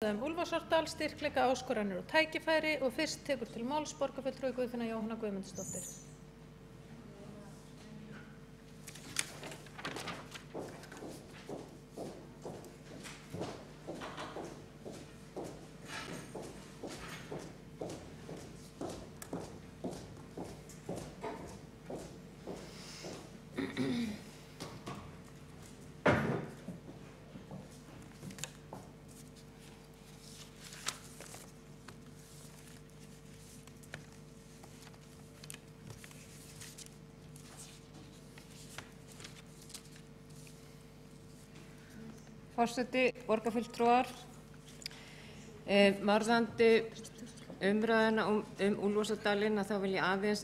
Úlfarsárdal, styrkleika, áskoranir og tækifæri og fyrst tekur til máls borgarfulltrúi Guðfinna Jóhanna Guðmundsdóttir. Forseti, borgarfulltrúar, varðandi umræðuna Úlfarsárdalinn þá vil ég aðeins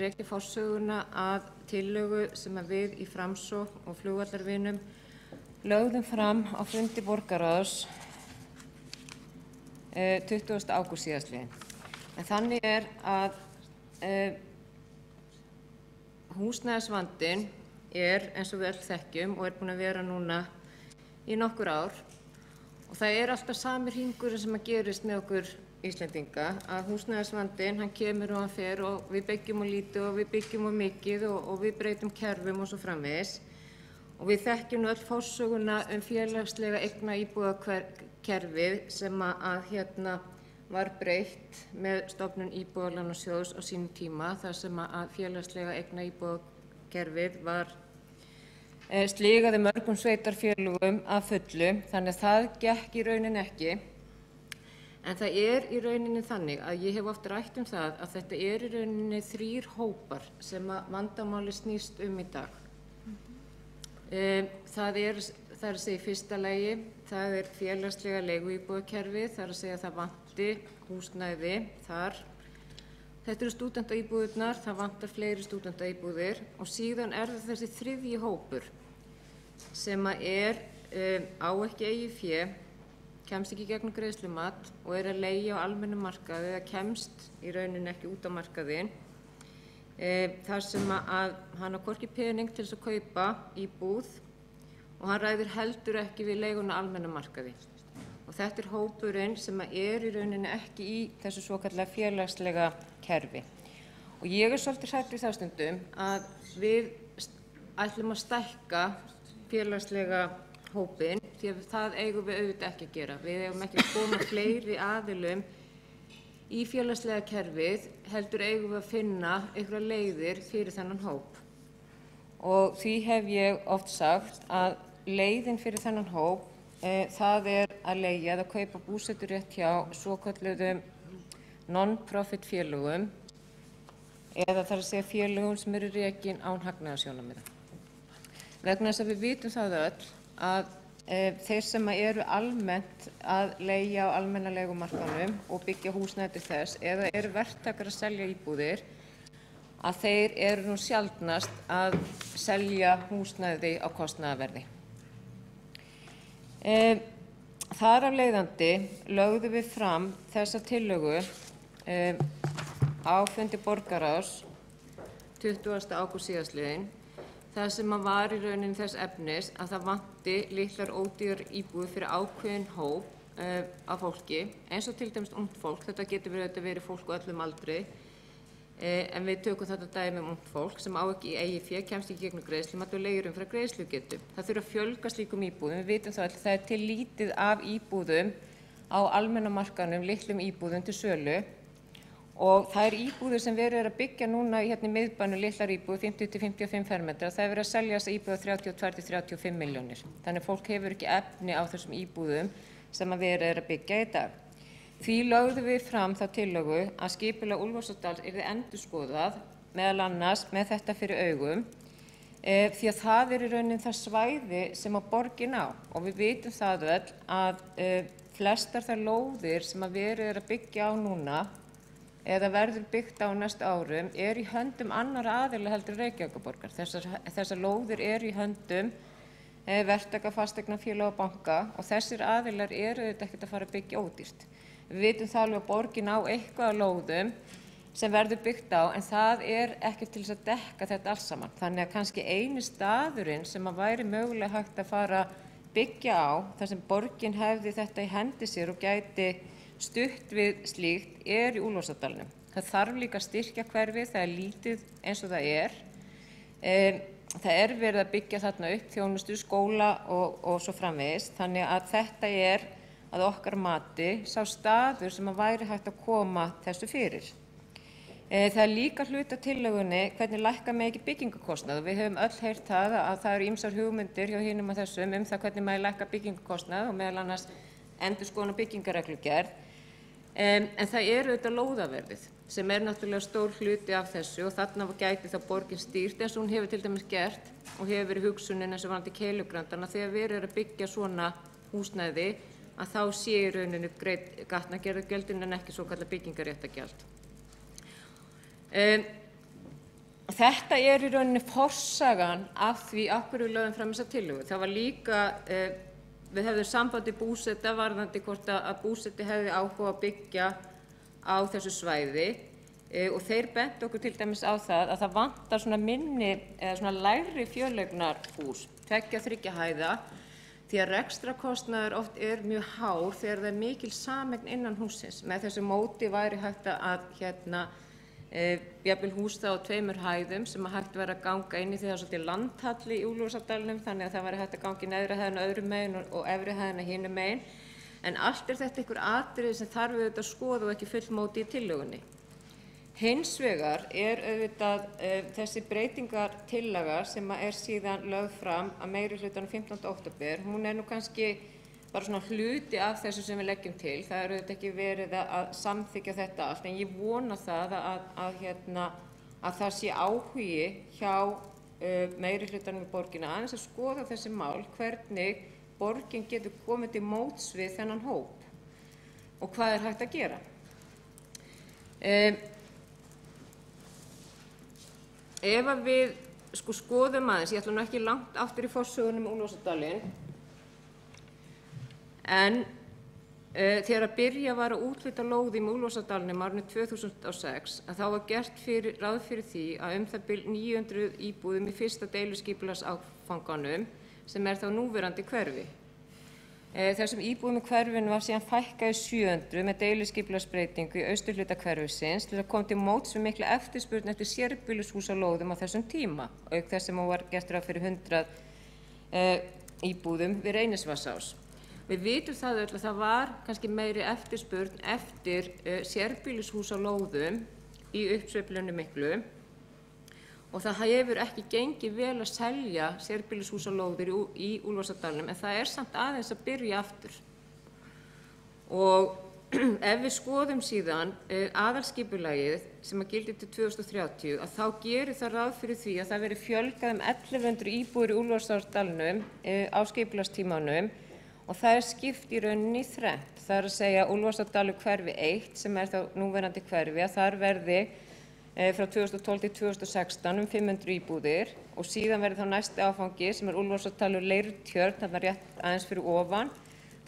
rekja forsöguna að tillögu sem við í Framsókn og flugvallarvinum lögðum fram á fundi borgarráðs 20. ágúst síðastliðinn. En þannig að húsnæðisvandinn eins og við öll þekkjum og búin að vera núna í nokkur ár og það alltaf sami hringurinn sem gerist með okkur Íslendinga að húsnæðisvandinn hann kemur og hann fer og við byggjum og lítið og við byggjum og mikið og við breytum kerfum og svo framvegis og við þekkjum öll forsöguna félagslega eigna íbúðakerfið sem var breytt með stofnun Íbúðalánasjóðs á sínum tíma þar sem að félagslega eigna íbúðakerfið var sligaði mörgum sveitarfélögum að fullu, þannig að það gekk í rauninni ekki. En það í rauninni þannig að ég hef oft rætt það að þetta í rauninni 3 hópar sem að vandamáli snýst í dag. Það að segja í fyrsta lagi, það félagslega leiguíbúðakerfið, það að segja að það vanti húsnæði þar. Þetta stúdentaíbúðirnar, það vantar fleiri stúdentaíbúðir og síðan það þessi 3. hópur sem á ekki eigið fé, kemst ekki í gegnum greiðslumat og að leigja á almennum markaði eða kemst í rauninni ekki út á markaðinn, þar sem að hann á hvorki pening til þess að kaupa íbúð og hann ræður heldur ekki við leiguna á almennum markaði. Og þetta hópurinn sem í rauninni ekki í þessu svokallaða félagslega kerfi. Og ég svolítið hrædd við það stundum að við ætlum að stækka félagslega hópinn því að það eigum við auðvitað ekki að gera. Við eigum ekki að koma fleiri aðilum í félagslega kerfið heldur eigum við að finna einhverjar leiðir fyrir þennan hóp. Og því hef ég oft sagt að leiðin fyrir þennan hóp það að leigja eða kaupa búseturétt hjá svokölluðum non-profit félögum eða það að segja félögum sem rekin án hagnaðarsjónarmiða. Vegna þess að við vitum það öll að þeir sem almennt að leigja á almenna leigumarkaðnum og byggja húsnæði til þess eða verktakar að selja íbúðir að þeir nú sjaldnast að selja húsnæði á kostnaðarverði. Þar af leiðandi lögðum við fram þessa tillögu á fundi borgarráðs 20. ágúst síðastliðinn það sem var í rauninni þess efnis að það vanti litlar ódýrar íbúðir fyrir ákveðinn hóp af fólki eins og til dæmis ungt fólk, þetta getur verið fólk á öllum aldri en við tökum þetta dæmi ungt fólk sem á ekki eigið fé, kemst ekki í gegnum greiðslumat og leigir fyrir greiðslugetu. Það þurfa að fjölga slíkum íbúðum, við vitum það að til lítið af íbúðum á almenna markaðnum, litlum íbúðum til sölu og þær íbúðir sem verið að byggja núna í miðbænum litlar íbúðir 50–55 fermetra, það verið að selja þessa íbúðir 32–35 milljónir. Þannig fólk hefur ekki efni á þessum íbúðum sem verið að byggja í dag. Því lögðum við fram þá tillögu að skipulag Úlfarsárdals yrði endurskoðað meðal annars með þetta fyrir augum því að það í rauninni það svæði sem borgin á og við vitum það öll að flestar þær lóðir sem verið að byggja á núna eða verður byggt á næstu árum í höndum annarra aðila heldur Reykjavíkurborgar. Þessar lóðir í höndum verktaka, fasteignafélaga og banka og þessir aðilar auðvitað ekkert að fara að byggja ódýrt. Við vitum það alveg að borgin á eitthvað af lóðum sem verður byggt á en það ekki til þess að dekka þetta allt saman. Þannig að kannski eini staðurinn sem væri mögulega hægt að fara byggja á þar sem borgin hefði þetta í hendi sér og gæti stutt við slíkt í Úlfarsárdalnum. Það þarf líka að styrkja hverfið, það er lítið eins og það er. Það verið að byggja þarna upp þjónustu, skóla og svo framvegis, þannig að þetta að okkar mati sá staður sem að væri hægt að koma þessu fyrir. Það líka hluti af tillögunni hvernig lækka megi ekki byggingakostnað og við höfum öll heyrt það að það eru ýmsar hugmyndir hjá hinum og þessum það hvernig megi lækka byggingakostnað og meðal annars endurskoðun á byggingarreglugerð. En það auðvitað lóðaverðið sem náttúrulega stór hluti af þessu og þarna gæti þá borgin stýrt eins og hún hefur til dæmis gert og hefur verið hugsunin eins og varðandi Keilugrandann að þegar verið að byggja svona húsnæði að þá sé í rauninni greidd gatnagerðargjöldin en ekki svokallað byggingarréttargjald. Þetta í rauninni forsagan af því af hverju við lögðum fram þessa tillögu. Það var líka, við hefðum sambandi búseta varðandi hvort að búseti hefði áhuga að byggja á þessu svæði og þeir bentu okkur til dæmis á það að það vantar svona minni eða svona lægri fjöleignarhús, 2-3 hæða, því að rekstrakostnaður oft mjög hár þegar það mikil sameign innan hússins. Með þessu móti væri hægt að jafnvel hús þá á 2 hæðum sem að hægt væri að ganga inn í því það svolítið landhalli í Úlfarsárdalnum þannig að það væri hægt að ganga í neðri hæðina öðrum megin og efri hæðina hinum megin. En allt þetta einhver atriði sem þarf auðvitað að skoða og ekki fullmóti í tillögunni. Hins vegar auðvitað þessi breytingartillaga sem síðan lögð fram að meirihlutanum 15. október, hún nú kannski bara svona hluti af þessu sem við leggjum til. Það auðvitað ekki verið að samþykkja þetta allt, en ég vona það að það sé áhugi hjá meirihlutanum í borginni aðeins að skoða þessi mál, hvernig borgin getur komið til móts við þennan hóp og hvað hægt að gera. Ef að við skoðum aðeins, ég ætla nú ekki langt aftur í forsögunum Úlfarsárdalinn, en þegar að byrja var að úthluta lóðum í Úlfarsárdalnum árinu 2006 að þá var gert ráð fyrir því að það bil 900 íbúðum í fyrsta deiliskipulagsáfanganum sem þá núverandi hverfi. Þessum íbúðum í hverfinu var síðan fækkað í 700 með deiliskipulagsbreytingu í austurhluta hverfisins til að koma til móts við mikla eftirspurn eftir sérbýlishúsalóðum á þessum tíma, auk þess sem var gert ráð fyrir 100 íbúðum við Reynisvatnsás. Við vitum það öll að það var kannski meiri eftirspurn eftir sérbýlishúsalóðum í uppsveiflunni miklu og það hefur ekki gengið vel að selja sérbýlishúsalóðir í Úlfarsárdalnum en það samt aðeins að byrja aftur. Og ef við skoðum síðan aðalskipulagið sem að gildi til 2030 að þá gerir það ráð fyrir því að það veri fjölgað 1100 íbúðir í Úlfarsárdalnum á skipulagstímanum og það skipt í rauninni í þrennt. Það að segja Úlfarsárdalur hverfi 1 sem þá núverandi hverfi að þar verði frá 2012 til 2016 500 íbúðir og síðan verði þá næsti áfangi sem Úlfarsárdalur Leirtjörn, þarna rétt aðeins fyrir ofan.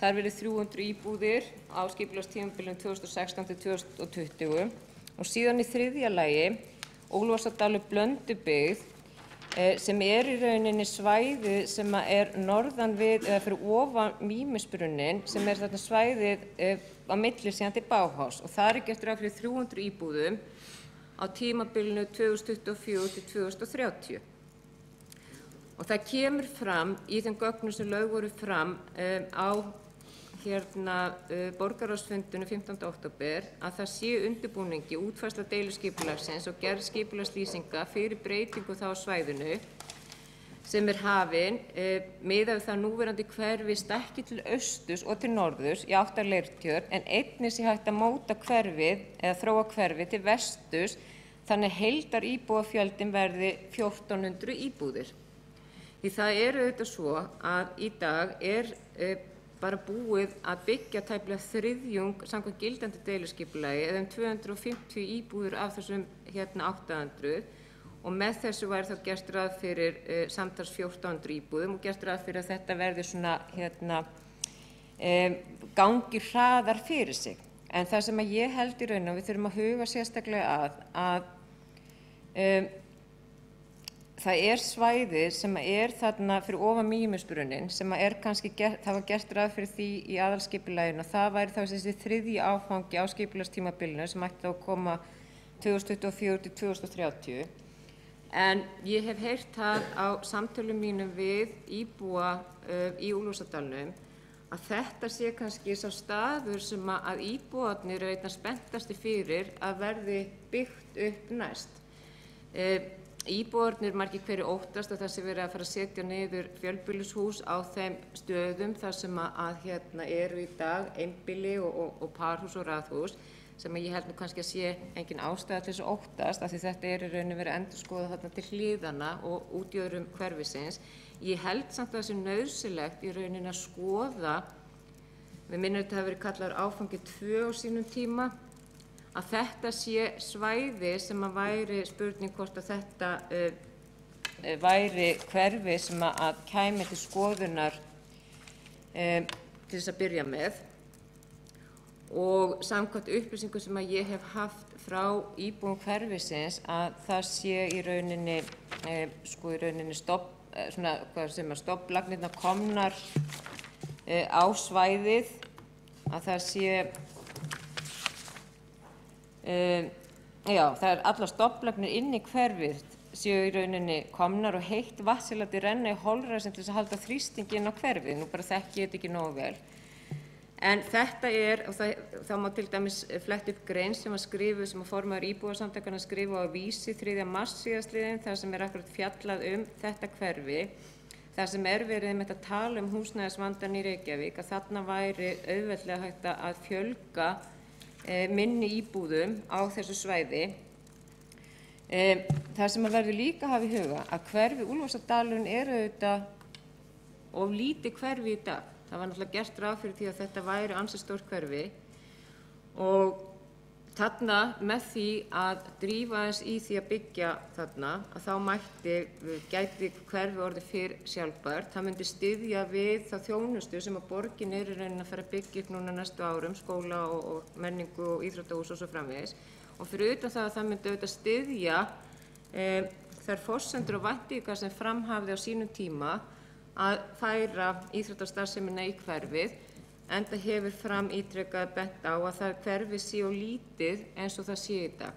Þar verði 300 íbúðir á skipulagstímabilinu 2016 til 2020 og síðan í þriðja lagi Úlfarsárdalur Blöndubyggð sem í rauninni svæðið sem norðan við eða fyrir ofan Mýmisbrunnin sem þarna svæðið á milli síðan til Bauhaus og það gert ráð fyrir 300 íbúðum á tímabilinu 2024 til 2030. Og það kemur fram í þeim gögnum sem lögð voru fram á borgarráðsfundinum 15. október að það sé undirbúningi útfærsla deiliskipulagsins og gerð skipulagslýsinga fyrir breytingu þá á svæðinu sem hafin miðað við það núverandi hverfi stækki til austurs og til norðurs í átt að Leirtjörn en einnig sé hægt að móta hverfið eða þróa hverfið til vesturs þannig að heildaríbúafjöldin verði 1400 íbúðir. Því það auðvitað svo að í dag bara búið að byggja tæplega þriðjung samkvæmt gildandi deiliskipulagi eða 250 íbúðir af þessum 800 og með þessu væri þá gert ráð fyrir samtals 1400 íbúðum og gert ráð fyrir að þetta verði svona gangi hraðar fyrir sig. En það sem ég held í raun og við þurfum að huga sérstaklega að það svæði sem þarna fyrir ofan Mývatnsbrunnin sem kannski það var gert ráð fyrir því í aðalskipulaginu og það væri þá þessi 3. áfangi á skipulagstímabilinu sem ætti þá að koma 2024 til 2030. En ég hef heyrt það á samtölum mínum við íbúa í Úlfarsárdalnum að þetta sé kannski sá staður sem að íbúarnir eru einna spenntastir fyrir að verði byggt upp næst. Íbúarnir margir hverju óttast að það sé verið að fara að setja niður fjölbýlishús á þeim stöðum þar sem að eru í dag einbýli og parhús og raðhús sem ég held nú kannski að sé engin ástæða til þess að óttast af því þetta í rauninni verið endurskoðað þarna til hliðanna og út í öðrum hverfisins. Ég held samt að það sé nauðsynlegt í rauninni að skoða, við minnum þetta hafi verið kallaður áfangi 2 á sínum tíma, að þetta sé svæði sem að væri spurning hvort að þetta væri hverfi sem að kæmi til skoðunar til þess að byrja með. Og samkvæmt upplýsingum sem að ég hef haft frá íbúum hverfisins að það sé í rauninni, stofnlagnirnar komnar á svæðið, að það sé, það allar stofnlagnir inn í hverfið séu í rauninni komnar og heitt vatn láti renna í holræsin til þess að halda þrýstingi inn á hverfið. Nú bara þekki ég þetta ekki nógu vel. En þetta og það má til dæmis flett upp grein sem að formaður íbúasamtakanna skrifa á Vísi 3. mars síðastliðinn, þar sem akkurat fjallað þetta hverfi, þar sem verið með að tala húsnæðisvandann í Reykjavík, að þarna væri auðveldlega hægt að fjölga minni íbúðum á þessu svæði. Það sem að verður líka að hafa í huga að hverfi Úlfarsárdalurinn auðvitað of lítið hverfi í dag. Það var náttúrulega gert ráð fyrir því að þetta væri ansi stórt hverfi og þarna með því að drífa aðeins í því að byggja þarna að þá gæti hverfi orðið fyrr sjálfbært. Það myndi styðja við þá þjónustu sem að borgin í rauninni að fara að byggja upp núna næstu árum, skóla og menningu og íþróttahús og svo framvegis. Og fyrir utan það að það myndi auðvitað styðja þær forsendur og væntingar sem fram hafði á sínum tíma að færa íþróttastarfsemina í hverfið, enda hefur fram ítrekað bent á að það hverfið sé of lítið eins og það sé í dag.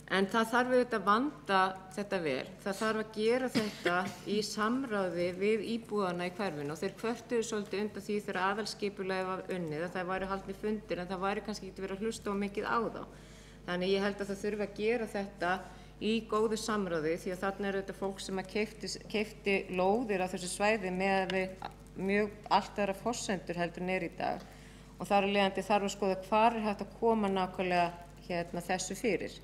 En það þarf auðvitað að vanda þetta vel. Það þarf að gera þetta í samráði við íbúana í hverfinu og þeir kvörtuðu svolítið undan því þegar aðalskipulagið var unnið að það væri haldnir fundir en það væri kannski ekki verið að hlusta of mikið á þá. Þannig ég held að það þurfi að gera þetta í góðu samráði því að þarna þetta fólk sem að keypti lóðir á þessu svæði með mjög allt aðra forsendur heldur en í dag og þar af leiðandi þarf að skoða hvar hægt að koma nákvæmlega þessu fyrir.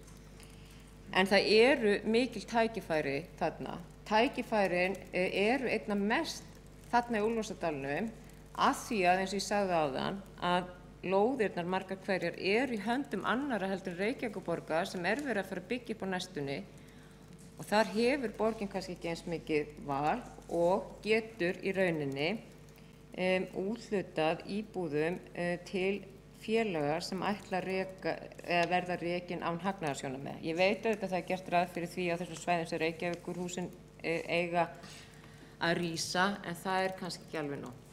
En það eru mikil tækifæri þarna. Tækifærin eru einna mest þarna í Úlfarsárdalnum að því að eins og ég sagði áðan að lóðirnar margar hverjar eru í höndum annarra heldur Reykjavíkurborgar sem verið að fara að byggja upp á næstunni og þar hefur borgin kannski ekki eins mikið val og getur í rauninni úthlutað íbúðum til félaga sem ætla að verða rekin án hagnaðarsjónarmiða. Ég veit auðvitað að það gert ráð fyrir því á þessum svæðum sem Reykjavíkurhúsin eiga að rísa en það kannski ekki alveg nóg.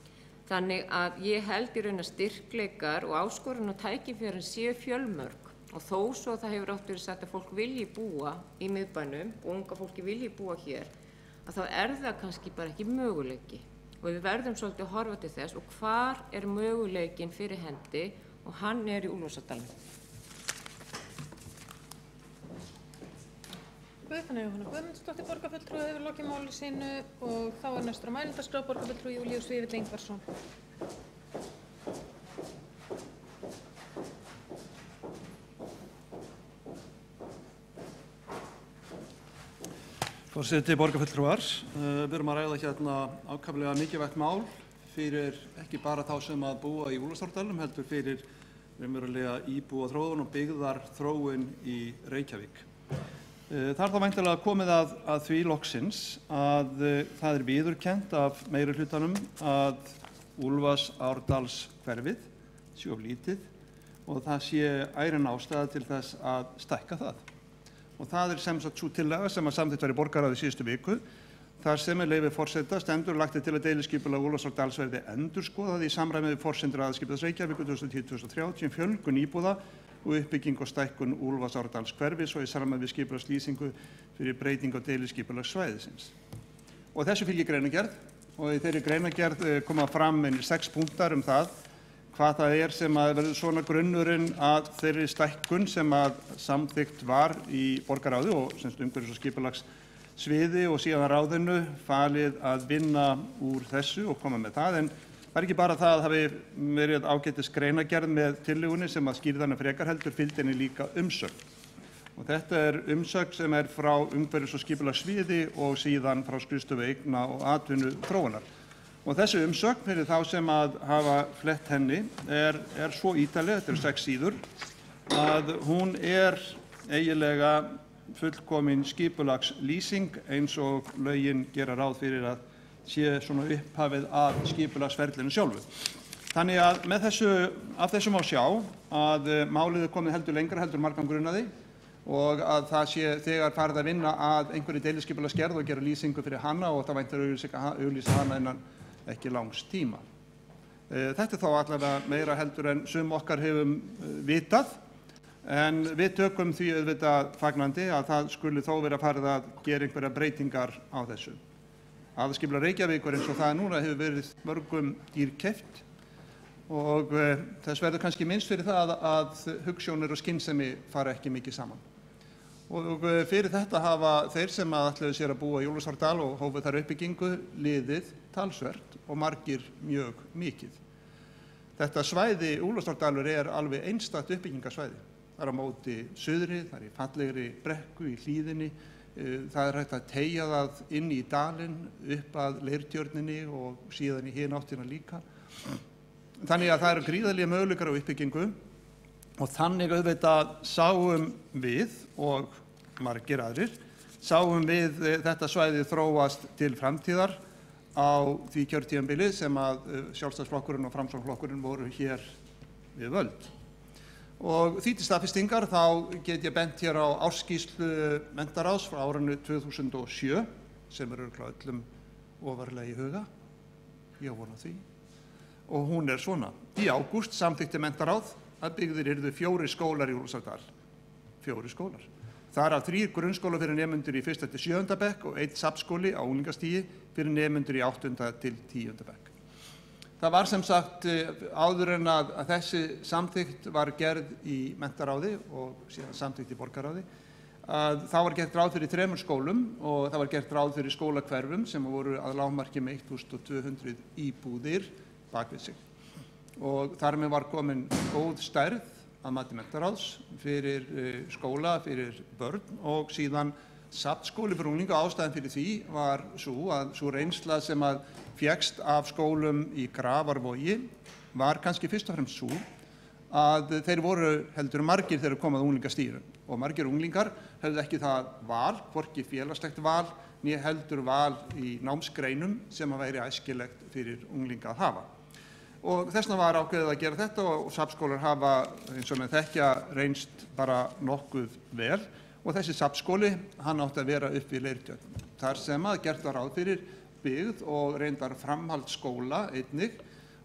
Þannig að ég held í raun að styrkleikar og áskorun og tækifærin séu fjölmörg og þó svo það hefur oft verið sagt að fólk vilji búa í miðbænum og unga fólki vilji búa hér að þá það kannski bara ekki möguleiki og við verðum svolítið að horfa til þess og hvar möguleikin fyrir hendi og hann í Úlfarsárdalnum. Guðfinna Jóhanna Guðmundsdóttir borgarfulltrúi hefur lokið máli sínu og þá næstur á mælendaskrá borgarfulltrúi Júlíus Vífill Ingvarsson. Forseti borgarfulltrúar, við erum að ræða hérna ákaflega mikilvægt mál fyrir ekki bara þá sem að búa í Úlfarsárdalnum heldur fyrir raunverulega íbúaþróun og byggðarþróun í Reykjavík. Það þá væntanlega komið að því loksins að það viðurkennt af meirihlutanum að Úlfarsárdalshverfið sé of lítið og það sé ærin ástæða til þess að stækka það. og það sem sagt sú tillaga sem að samþykkt var í borgarráði síðustu viku, þar sem er leyfi forseta stendur lagt til að deiliskipulag Úlfarsárdals verði endurskoðað í samræmi við forsendur aðalskipulags Reykjavíkur 2010-2030 fjölgun íbúða og uppbygging og stækkun Úlfarsárdals hverfis og í samræmi við skipulagslýsingu fyrir breytingu á deiliskipulagssvæðisins. Og þessu fylgir greinargerð og í þeirri greinargerð koma fram 6 punktar það hvað það sem að verður svona grunnurinn að þeirri stækkun sem að samþykkt var í borgarráði og umhverfis- og skipulagssviði og síðan ráðinu falið að vinna úr þessu og koma með það. En það er ekki bara það að hafi verið ágætis greinargerð með tillögunni sem að skýrir hana frekar heldur fylgdi henni líka umsögn. Og þetta er umsögn sem er frá umhverfis- og skipulagssviði og síðan frá skrifstofu eigna- og atvinnuþróunar. Og þessi umsögn fyrir þá sem að hafa flett henni er svo ítarleg, þetta 6 síður, að hún eiginlega fullkomin skipulagslýsing eins og lögin gera ráð fyrir að sé svona upphafið að skipulagsferlinu sjálfu. Þannig að af þessu má sjá að málið er komið heldur lengra heldur margan grunaði og að það sé þegar farið að vinna að einhverju deiliskipulagsgerð og gera lýsingu fyrir hana og það væntir auglýsa hana innan ekki langs tíma. Þetta þá allavega meira heldur en sum okkar hefum vitað, en við tökum því auðvitað fagnandi að það skuli þó vera farið að gera einhverja breytingar á þessu. Aðalskipulag Reykjavíkur eins og það núna hefur verið mörgum dýrkeypt og þess verður kannski minnst fyrir það að hugsjónir og skynsemi fara ekki mikið saman. Og fyrir þetta hafa þeir sem ætluðu sér að búa í Úlfarsárdal og hófu þar uppbyggingu liðið talsvert og margir mjög mikið. Þetta svæði Úlfarsárdalur er alveg einstakt uppbyggingarsvæði. Það er á móti suðri, það er í fallegri brekku í hlíðinni, það er hægt að teygja það inn í dalinn upp að Leirtjörninni og síðan í hin áttina líka. Þannig að það eru gríðarlega möguleikar á uppbyggingu og þannig auðvitað sáum við og margir aðrir sáum við þetta svæði þróast til framtíðar á því kjörtímabili sem að Sjálfstæðisflokkurinn og Framsóknarflokkurinn voru hér við völd. Og því til staðfestingar þá get ég bent hér á ársskýrslu menntaráðs frá árinu 2007 sem er örugglega öllum ofarlega í huga, ég vona því. Og hún er svona. Í ágúst samþykkti menntaráð að byggðir yrðu 4 skólar í Úlfarsárdal. 4 skólar. Þar af 3 grunnskólar fyrir nemendur í 1. til 7. bekk og 1 safnskóli á unglingastigi fyrir nemendur í 8. til 10. bekk. Það var sem sagt áður en að þessi samþykkt var gerð í menntaráði og síðan samþykkt í borgarráði að þá var gert ráð fyrir 3 skólum og það var gert ráð fyrir skólahverfum sem voru að lágmarki með 1200 íbúðir bak við sig. Og þar með var komin góð stærð að mati menntaráðs fyrir skóla, fyrir börn og síðan safnskóli fyrir unglinga. Ástæðan fyrir því var sú reynsla sem að fékkst af skólum í Grafarvogi var kannski fyrst og fremst sú að þeir voru heldur margir þegar komað unglingastiginu og margir unglingar hefðu ekki það val, hvorki félagslegt val, né heldur val í námsgreinum sem að væri æskilegt fyrir unglinga að hafa. Og þess vegna var ákveðið að gera þetta og safnskólar hafa eins og með þekkja reynst bara nokkuð vel og þessi safnskóli hann átti að vera upp við Leirtjörn. Þar sem að gert var ráð fyrir byggð og reyndar framhaldsskóla einnig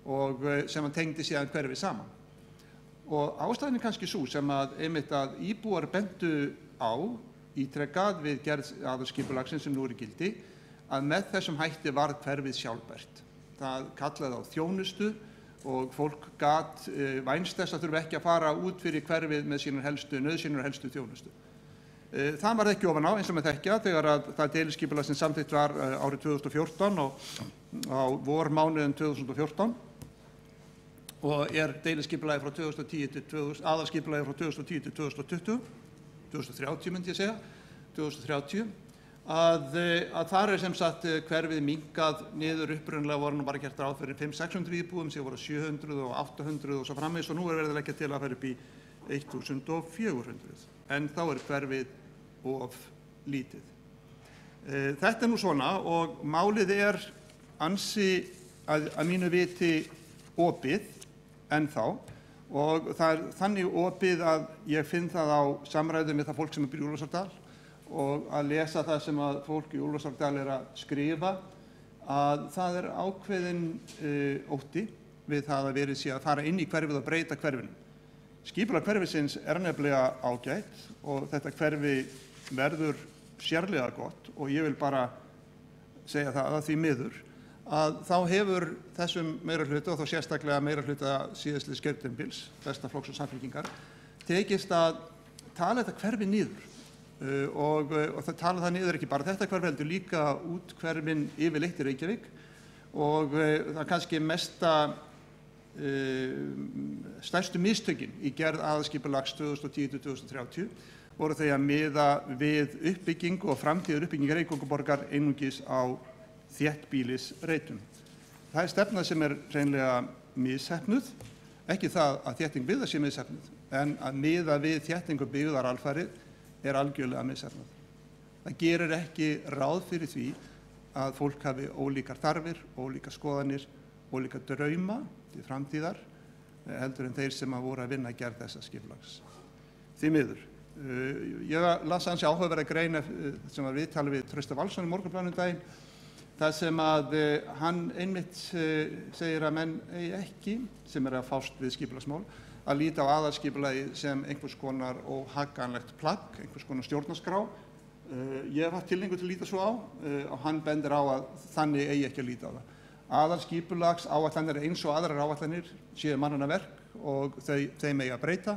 og sem að tengdi síðan hverfið saman. Og ástæðan er kannski sú sem að einmitt að íbúar bentu á ítrekað við gerð aðalskipulagsins sem nú er í gildi að með þessum hætti varð hverfið sjálfbært. Það kallaði á þjónustu og fólk gat vænst þess að þurfa ekki að fara út fyrir hverfið með sínar helstu nauðsynjar og helstu þjónustu. Það var ekki ofan á eins og með þekkja þegar að það deiliskipulag sem samþykkt var árið 2014 og á vormánuðum 2014 og er deiliskipulagi frá 2010 til aðalskipulagi frá 2010 til 2020, 2030 myndi ég segja, 2030. Að þar sem sagt hverfið minnkað niður upprunnilega voru nú bara gert ráð fyrir 500-600 íbúðum sem voru 700 og 800 og svo framvegis og nú er verið að leggja til að fara upp í 1400 en þá er hverfið of lítið. Þetta er nú svona og málið er ansi að mínu viti opið ennþá og það þannig opið að ég finn það á samræðum við það fólk sem býr í Úlfarsárdal og að lesa það sem að fólk í Úlfarsárdal að skrifa, að það ákveðin ótti við það að verið sé að fara inn í hverfið og breyta hverfinu. Skipulag hverfisins nefnilega ágætt og þetta hverfi verður sérlega gott og ég vil bara segja það að því miður að þá hefur þessum meirihluta og þá sérstaklega meirihluta síðastliðs kjörtímabils, Besta flokks og Samfylkingar, tekist að tala þetta hverfi niður og það tala það niður ekki bara þetta hverfi heldur líka út hverfin yfirleitt í Reykjavík og það kannski stærstu mistökin í gerð aðalskipulags 2010-2030 voru þau að miða við uppbyggingu og framtíðar uppbyggingar Reykjavíkurborgar einungis á þéttbýlisreitum. Það stefna sem hreinlega misheppnuð, ekki það að þétting byggðar sé misheppnuð, en að miða við þéttingu byggðar alfarið algjörlega misheppnuð. Það gerir ekki ráð fyrir því að fólk hafi ólíkar þarfir, ólíkar skoðanir, ólíkar drauma til framtíðar heldur en þeir sem voru að vinna að gerð þessa skipulags. Því miður. Ég las ansi áhugaverða grein sem var viðtalið við Trausta Valsson í Morgunblaðinu daginn, þar sem að hann einmitt segir að menn eigi ekki, sem að fást við skipulagsmál, að líta á aðalskipulagi sem einhvers konar óhagganlegt plagg, einhvers konar stjórnarskrá. Ég hef haft tilhneigingu til að líta svo á og hann bendir á að þannig eigi ekki að líta á það. Aðalskipulags áætlanir eins og aðrar áætlanir séu mannanna verk og þeim eigi að breyta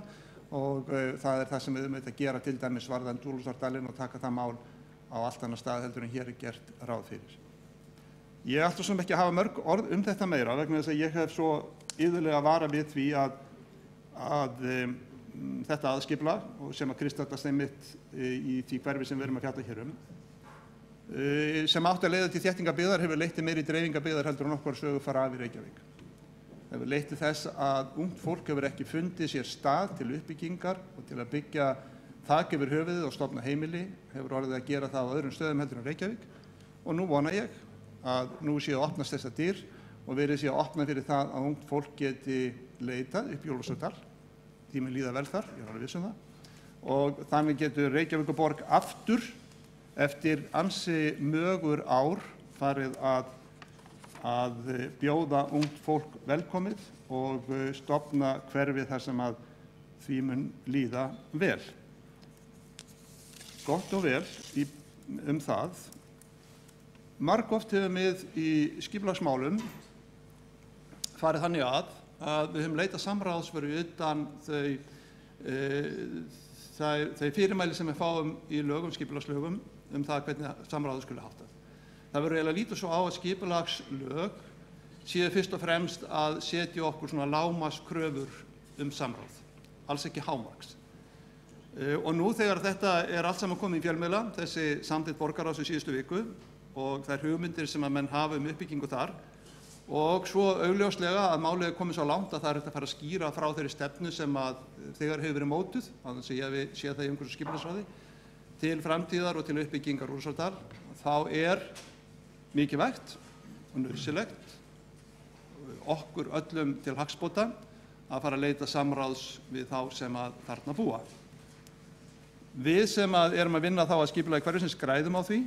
og það það sem við að gera til dæmis varðandi Úlfarsárdalinn og taka það mál á allt annar stað heldur en hér gert ráð fyrir. Ég ætla svo ekki að hafa mörg orð þetta meira vegna þess að ég hef svo iðulega varað við því að þetta aðalskipulag og sem að kristallast einmitt í því hverfi sem við erum að fjalla hér sem átti að leiða til þéttingar byggðar hefur leitt til meiri dreifingar byggðar heldur en okkar sögu fara af í Reykjavík. Hefur leitt til þess að ungt fólk hefur ekki fundið sér stað til uppbyggingar og til að byggja þak yfir höfuðið og stofna heimili, hefur orðið að gera það á öðrum stöðum heldur en Reykjavík og nú vona ég að nú séu að opnast þessar dyr og verið séu að opna fyrir það að ungt fólk geti leitað upp í Úlfarsárdal, tíminn líða vel þar, ég alveg viss það og þannig getur Reykjavíkurborg aftur eftir ansi mögur ár farið að bjóða ungt fólk velkomið og stofna hverfi þar sem að því mun líða vel. Gott og vel það. Margoft hefur við í skipulagsmálum farið þannig að við höfum leitað samráðs fyrir utan þau fyrirmæli sem við fáum í lögum, skipulagslögum það hvernig samráðu skuli háttað. Það verður eiginlega lítið svo á að skipulagslög séu fyrst og fremst að setja okkur svona lágmarkskröfur samráð, alls ekki hámarks. Og nú þegar þetta allt saman komið í fjölmiðla, þessi samþykkt borgarráðs í síðustu viku og þær hugmyndir sem að menn hafa uppbyggingu þar og svo augljóslega að málið er komið svo langt að það er að fara að skýra frá þeirri stefnu sem að þegar hefur verið mótuð, þannig að ég sé það í einhversu skipulagsráði, til framtíðar og til uppbyggingar Úlfarsárdal, þá mikilvægt og nauðsynlegt okkur öllum til hagsbóta að fara að leita samráðs við þá sem að þarna búa. Við sem erum að vinna þá að skipulagi hverfisins græðum á því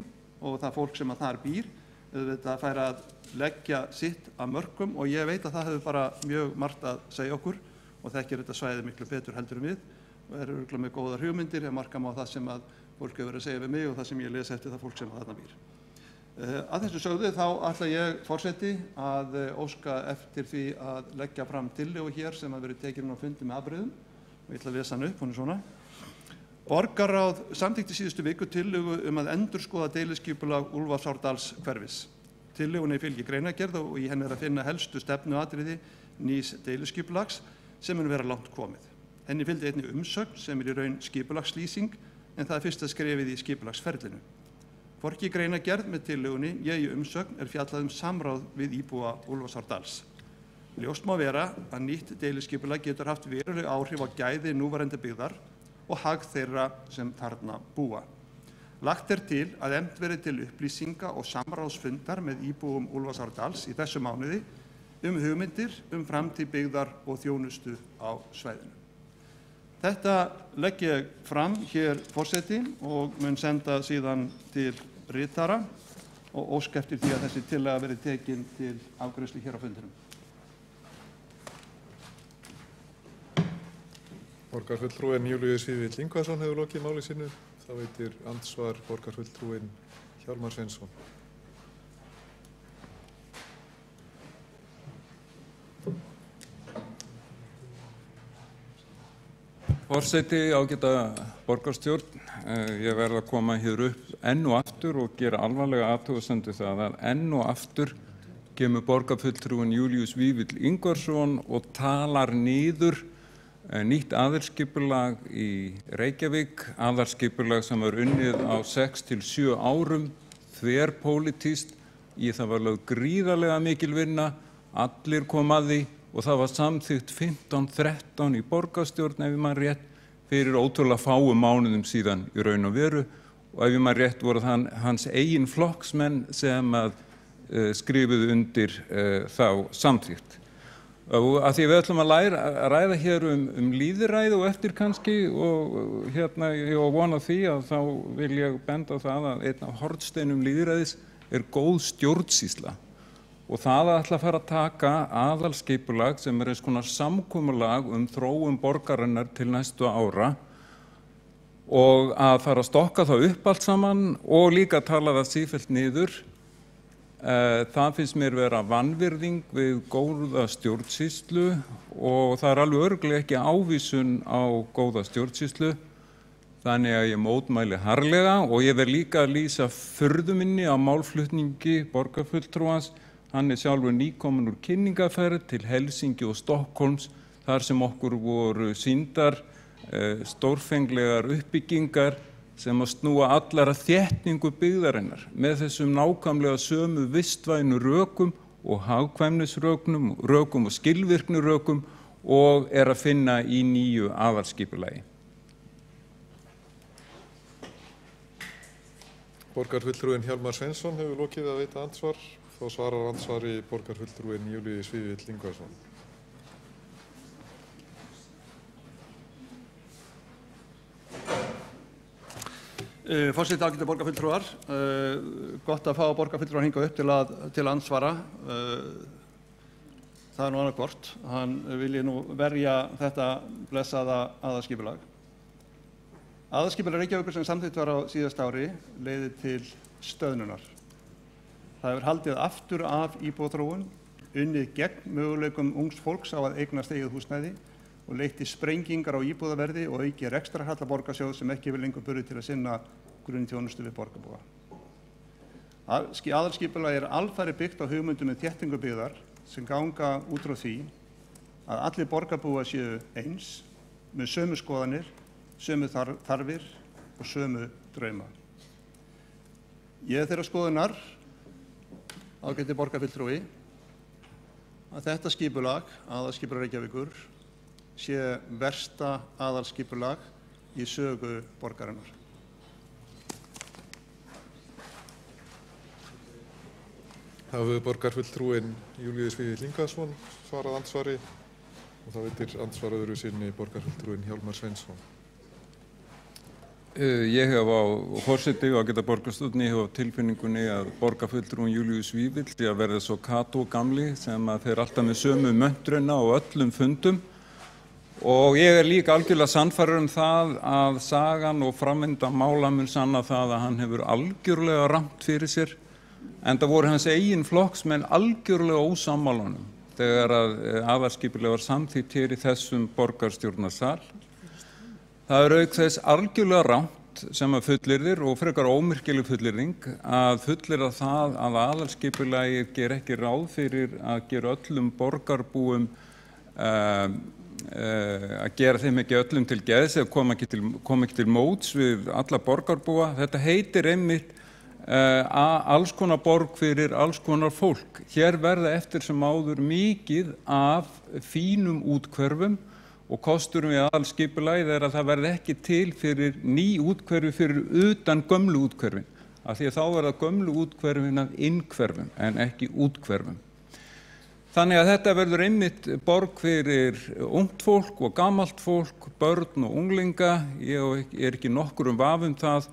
og það fólk sem að þar býr auðvitað fær að leggja sitt að mörkum og ég veit að það hefur bara mjög margt að segja okkur og þekkir þetta svæði miklu betur heldur en við og örugglega með góðar hugmyndir ef marka má það sem að fólk hefur að segja við mig og það sem ég les eftir það fólk sem þarna býr. Að þessu sögðu þá ætla ég, forseti, að óska eftir því að leggja fram tillögu hér sem að verið tekin á fundi með afbrigðum og ég ætla að lesa hann upp, hún svona. Borgarráð samþykkti síðustu viku tillögu að endurskoða deiliskipulag Úlfarsárdals hverfis. Tillögunni fylgir greinargerð og í henni að finna helstu stefnuatriði nýs deiliskipulags sem mun vera langt komið. Henni fylgdi einnig umsögn sem í raun skipulagslýsing en það fyrsta skrefið í skipulagsferlinu. Hvorki greinargerð með tillögunni í umsögn fjallað samráð við íbúa Úlfarsárdals. Ljóst má vera að nýtt deiliskipulag getur haft veruleg áhrif á gæði núverandi byggðar og hag þeirra sem þarna búa. Lagt til að efnt verði til upplýsinga og samráðsfundar með íbúum Úlfarsárdals í þessu mánuði hugmyndir framtíð byggðar og þjónustu á svæðinu. Þetta legg ég fram hér, forseti, og mun senda síðan til ritara og óska eftir því að þessi tillaga verði tekin til afgreiðslu hér á fundinum. Borgarfulltrúinn Júlíus Vífill Ingvarsson hefur lokið máli sínu. Þá veitir andsvar borgarfulltrúinn Hjálmar Sveinsson. Forseti, ágæta borgarstjórn, ég verð að koma hér upp enn og aftur og gera alvarlega athugasemd við það að enn og aftur kemur borgarfulltrúinn Júlíus Vífill Ingvarsson og talar niður nýtt aðalskipulag í Reykjavík, aðalskipulag sem var unnið á 6 til 7 árum, þverpólitískt. Í það var lögð gríðarlega mikil vinna, allir kom að því og það var samþykkt 15-13 í borgarstjórn ef ég man rétt fyrir ótrúlega fáum mánuðum síðan í raun og veru og ef ég man rétt voru það hans eigin flokksmenn sem skrifuðu undir þá samþykkt. Og að því við ætlum að ræða hér lýðræði og eftir kannski og ég vona því að þá vil ég benda á það að einn af hornsteinum lýðræðis góð stjórnsýsla og það að ætla að fara að taka aðalskipulag sem eins konar samkomulag þróun borgarinnar til næstu ára og að fara að stokka það upp allt saman og líka tala það sífellt niður. Það finnst mér vera vanvirðing við góða stjórnsýslu og það alveg örugglega ekki ávísun á góða stjórnsýslu. Þannig að ég mótmæli harðlega og ég verð líka að lýsa furðu minni á málflutningi borgarfulltrúans. Hann sjálfur nýkominn úr kynningaferð til Helsinki og Stokkólms þar sem okkur voru sýndar stórfenglegar uppbyggingar sem að snúa allar að þétningu byggðarinnar með þessum nákvæmlega sömu vistvænu rökum og hagkvæmnisrökum og skilvirknirökum og að finna í nýju aðalskipulagi. Borgarfulltrúinn Hjálmar Sveinsson hefur lokið að veita andsvar. Þá svarar andsvari borgarfulltrúinn Júlíus Vífill Ingvarsson. Forseti, ágætu borgarfulltrúar, gott að fá borgarfulltrúar hingað upp til andsvara. Það nú annað hvort, hann vilji nú verja þetta blessaða aðalskipulag. Aðalskipulag Reykjavíkur sem samþykkt var á síðasta ári leiðir til stöðnunar. Það hefur haldið aftur af íbúaþróun, unnið gegn möguleikum ungs fólks á að eignast eigið húsnæði og leitt til sprengingar á íbúðaverði og auki rekstrarhalla borgarsjóðs sem ekki vil lengur burði til að sinna grunnþjónustu við borgarbúa. Aðalskipulag alfarið byggt á hugmyndum þéttingu byggðar sem ganga út frá því að allir borgarbúa séu eins, með sömu skoðanir, sömu þarfir og sömu drauma. Ég þeirra skoðunar, ágæti borgarfulltrúi, að þetta skipulag, aðalskipulag Reykjavíkur, sé versta aðalskipulag í sögu borgarinnar. Þá hefur borgarfulltrúinn Júlíus Vífill Ingvarsson svarað andsvari og þá veitir andsvar öðru sinni borgarfulltrúinn Hjálmar Sveinsson. Ég hef á forseti og ágæta borgarstjórn, ég hef á tilfinningunni að borgarfulltrúinn Júlíus Vífill sé að verða svo Kató gamli sem að þeir alltaf með sömu möntruna á öllum fundum. Og ég líka algjörlega sannfærður það að sagan og framvinda mála mun sanna það að hann hefur algjörlega rangt fyrir sér, enda voru hans eigin flokksmenn algjörlega ósammála honum þegar aðalskipulag var samþykkt hér í þessum borgarstjórnarsal. Það auk þess algjörlega rangt sem að fullyrðir og frekar ómerkileg fullyrðing að fullyrða það að aðalskipulagið ger ekki ráð fyrir að gera öllum borgarbúum að gera þeim ekki öllum til geðs eða koma ekki til móts við alla borgarbúa. Þetta heitir einmitt alls konar borg fyrir alls konar fólk. Hér verða eftir sem áður mikið af fínum úthverfum og kosturum við aðalskipulagið að það verði ekki til fyrir ný úthverfi fyrir utan gömlu úthverfin. Af því að þá verða gömlu úthverfin að innhverfum en ekki úthverfum. Þannig að þetta verður einmitt borg fyrir ungt fólk og gamalt fólk, börn og unglinga. Ég er ekki nokkur vafa það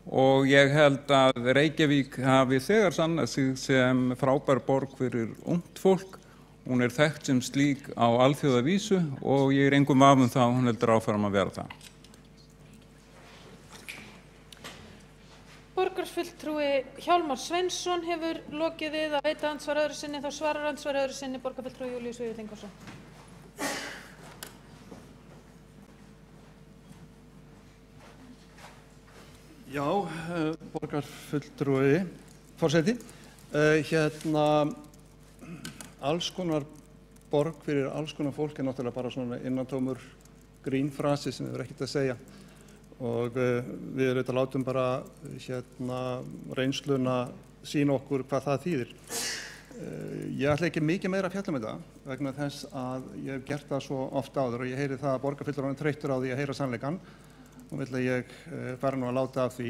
og ég held að Reykjavík hafi þegar sannað sig sem frábær borg fyrir ungt fólk. Hún er þekkt sem slík á alþjóðavísu og ég er engum vafa það að hún heldur áfram að vera það. Borgarfulltrúi Hjálmar Sveinsson hefur lokið við að veita andsvar öðru sinni, þá svarar andsvar öðru sinni borgarfulltrúi Júlíus Vífill Ingvarsson. Já, borgarfulltrúi, forseti, alls konar borg fyrir alls konar fólk er náttúrulega bara svona innantómur grínfrasi sem hefur ekkert að segja. Og við auðvitað látum bara reynsluna sýna okkur hvað það þýðir. Ég ætla ekki mikið meira að fjalla með það vegna þess að ég hef gert það svo oft áður og ég heyri það að borgarfulltrúinn er þreyttur á því að heyra sannleikann og vill að ég fara nú að láta af því.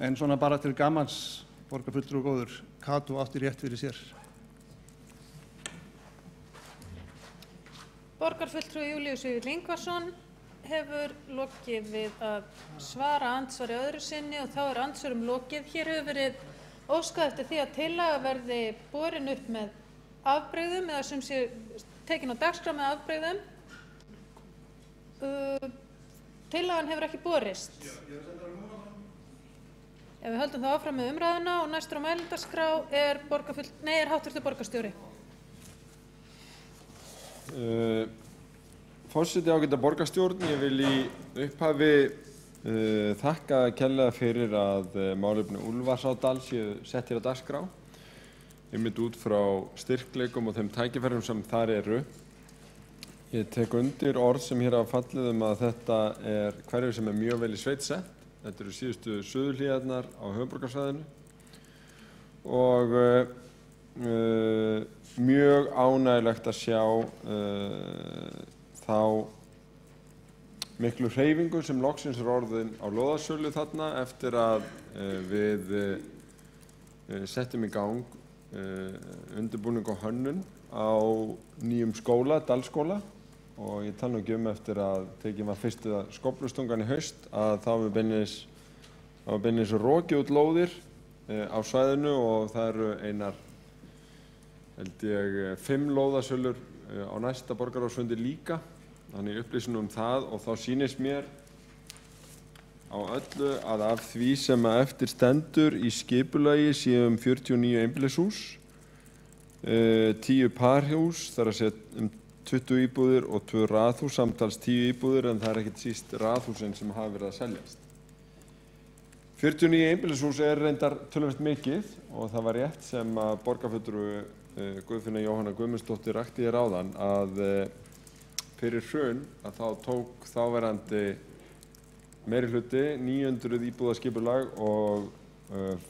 En svona bara til gamans, borgarfulltrúi góður, Kató átti rétt fyrir sér. Borgarfulltrúi Júlíus Vífill Ingvarsson hefur lokið við að svara andsvari öðru sinni og þá er andsvörum lokið. Hér hefur verið óskað eftir því að tillaga verði borin upp með afbrigðum eða sem sé tekin á dagskrá með afbrigðum. Tillagan hefur ekki borist. Ef við höldum þá áfram með umræðuna og næstur á mælendaskrá er háttvirtur borgarstjóri. Forseti, ágæta borgarstjórn, ég vil í upphafi þakka kærlega fyrir að málefni Úlfarsárdal séu sett hér á dagskrá, einmitt út frá styrkleikum og þeim tækifærum sem þar eru. Ég tek undir orð sem hér hafa fallið að þetta er hverfi sem er mjög vel í sveit sett. Þetta eru síðustu suðurhlíðarnar á höfuðborgarsvæðinu og mjög ánægjulegt að sjá þá miklu hreyfingu sem loksins er orðin á lóðasölu þarna eftir að við settum í gang undirbúning og hönnun á nýjum skóla, Dalskóla, og ég tala nú ekki eftir að tekið var fyrsta skóflustungan í haust að það var beinlínis rokið út lóðir á svæðinu og það eru einar, held ég, 5 lóðasölur á næsta borgarráðsfundi líka. Þannig upplýsum það og þá sýnist mér á öllu að af því sem eftir stendur í skipulagi séu 49 einbýlishús, 10 parhús, þar að segja 20 íbúðir og 2 raðhús, samtals 10 íbúðir en það er ekkert síst raðhúsin sem hafa verið að seljast. 49 einbýlishús er reyndar töluvert mikið og það var rétt sem að borgarfulltrúi Guðfinna Jóhanna Guðmundsdóttir rakti hér áðan að fyrir hrun að þá tók þáverandi meirihluti 900 íbúðaskipulag og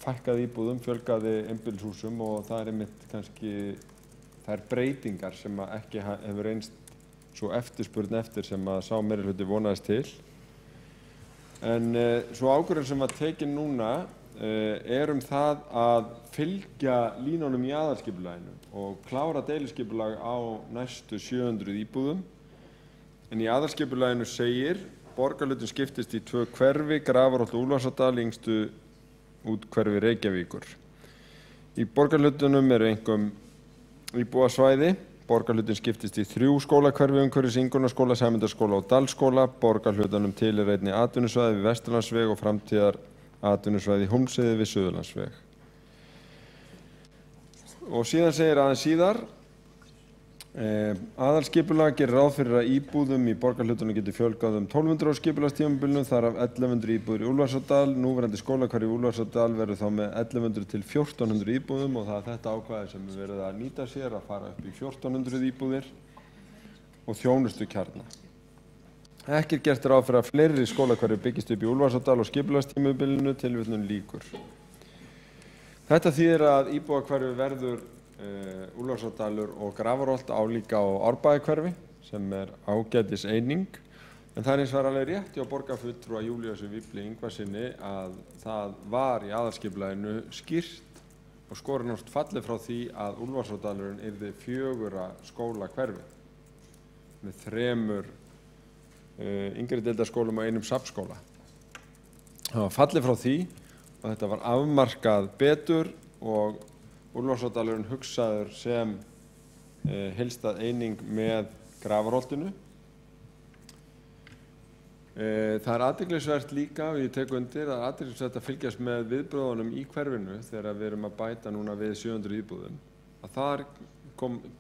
fækkaði íbúðum, fjölgaði einbýlishúsum og það er einmitt kannski þær breytingar sem ekki hefur reynst svo eftirspurn eftir sem að sá meirihluti vonaðist til. En svo ákvörðun sem var tekin núna er það að fylgja línunum í aðalskipulaginu og klára deiliskipulag á næstu 700 íbúðum. En í aðalskipulaginu segir borgarhlutinn skiptist í 2 hverfi, Grafarholt og Úlfarsárdal, yngstu úthverfi Reykjavíkur. Í borgarhlutunum eru einkum íbúasvæði. Borgarhlutinn skiptist í 3 skólahverfi umhverfis Ingunnarskóla, Sæmundarskóla og Dalskóla. Borgarhlutunum til er einnig atvinnusvæði við Vesturlandsveg og framtíðar atvinnusvæði Hólmsheiði við Suðurlandsveg. Og síðan segir aðeins síðar aðalskipulag gerir ráð fyrir að íbúðum í borgarhlutunum geti fjölgað 1200 á skipulagstímabilinu, þar af 1100 íbúðir í Úlfarsárdal. Núverandi skólahverfi í Úlfarsárdal verður þá með 1100 til 1400 íbúðum og það er þetta ákvæði sem er verið að nýta sér að fara upp í 1400 íbúðir og þjónustukjarna. Ekki er gert ráð fyrir að fleiri skólahverfi byggist upp í Úlfarsárdal og skipulagstímabilinu, tilvitnun lýkur. Þetta þýðir að íbúðahverfi verður Úlfarsárdalur og Grafarholt álíka á Árbæjarhverfi sem er ágætis eining, en það er hins vegar alveg rétt hjá borgarfulltrúa Júlíusi Vífli Ingvarssyni að það var í aðalskipulaginu skýrt og skorinort fallið frá því að Úlfarsárdalurinn yrði 4 skólahverfi með 3 yngri deildarskólum og 1 safnskóla. Það var fallið frá því og þetta var afmarkað betur og Úlfarsárdalurinn hugsaður sem heildstæð eining með Grafarholtinu. Það er athyglisvert líka, og ég tek undir, það er athyglisvert að fylgjast með viðbrögðunum í hverfinu þegar við erum að bæta núna við 700 íbúðum. Að þar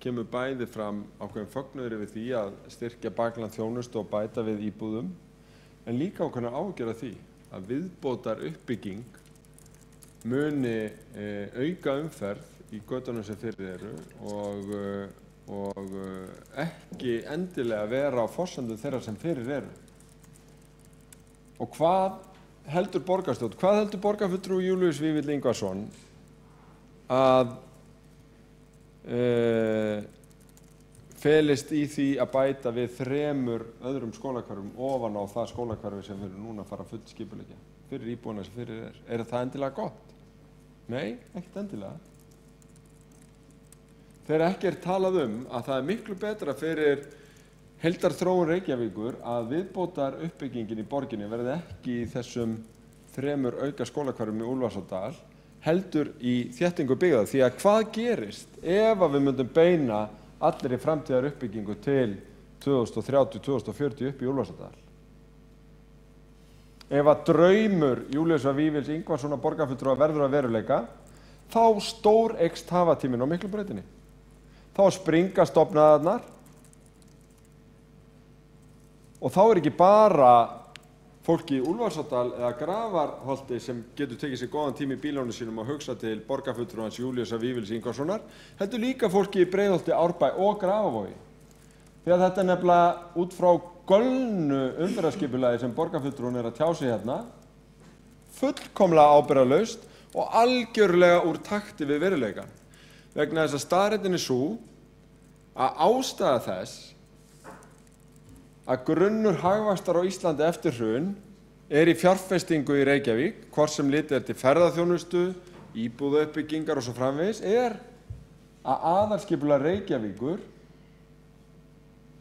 kemur bæði fram ákveðin fögnuður yfir því að styrkja bakland þjónustu og bæta við íbúðum, en líka ákveðin áhyggjur af því að viðbótar uppbygging muni auka umferð í götunum sem fyrir eru og ekki endilega vera á forsendum þeirra sem fyrir eru. Og hvað heldur borgarstjórn, hvað heldur borgarfulltrúi Júlíus Vífill Ingvarsson að felist í því að bæta við 3 öðrum skólahverfum ofan á það skólahverfi sem við erum núna að fara að fullskipuleggja fyrir íbúana sem fyrir er? Er það endilega gott? Nei, ekkert endilega. Þegar ekki er talað að það er miklu betra fyrir heildarþróun Reykjavíkur að viðbótar uppbyggingin í borginni verði ekki í þessum 3 auka skólahverfum í Úlfarsárdal, heldur í þéttingu byggða. Því að hvað gerist ef að við myndum beina allir í framtíðar uppbyggingu til 2030-2040 upp í Úlfarsárdal? Ef að draumur Júlíusar Vífils Ingvarssonar borgarfulltrúa verður að veruleika, þá stór eykst hafatíminn á Miklubrautinni. Þá springa stofnaðarnar og þá er ekki bara fólki í Úlfarsárdal eða Grafarholti sem getur tekið sér góðan tíma í bílunum sínum og hugsa til borgarfulltrúans Júlíusar Vífils Ingvarssonar, heldur líka fólki í Breiðholti, Árbæ og Grafarvogi. Því að þetta er nefnilega út frá gölnu umferðarskipulagi sem borgarfulltrúin er að tjá sig hérna, fullkomlega ábyrgðarlaust og algjörlega úr takti við veruleikann. Vegna þess að staðreyndin er sú að ástæða þess að grunnur hagvaxtar á Íslandi eftir hrun er í fjárfestingu í Reykjavík, hvort sem litið er til ferðaþjónustu, íbúðauppbyggingar og svo framvegis, er að aðalskipulag Reykjavíkur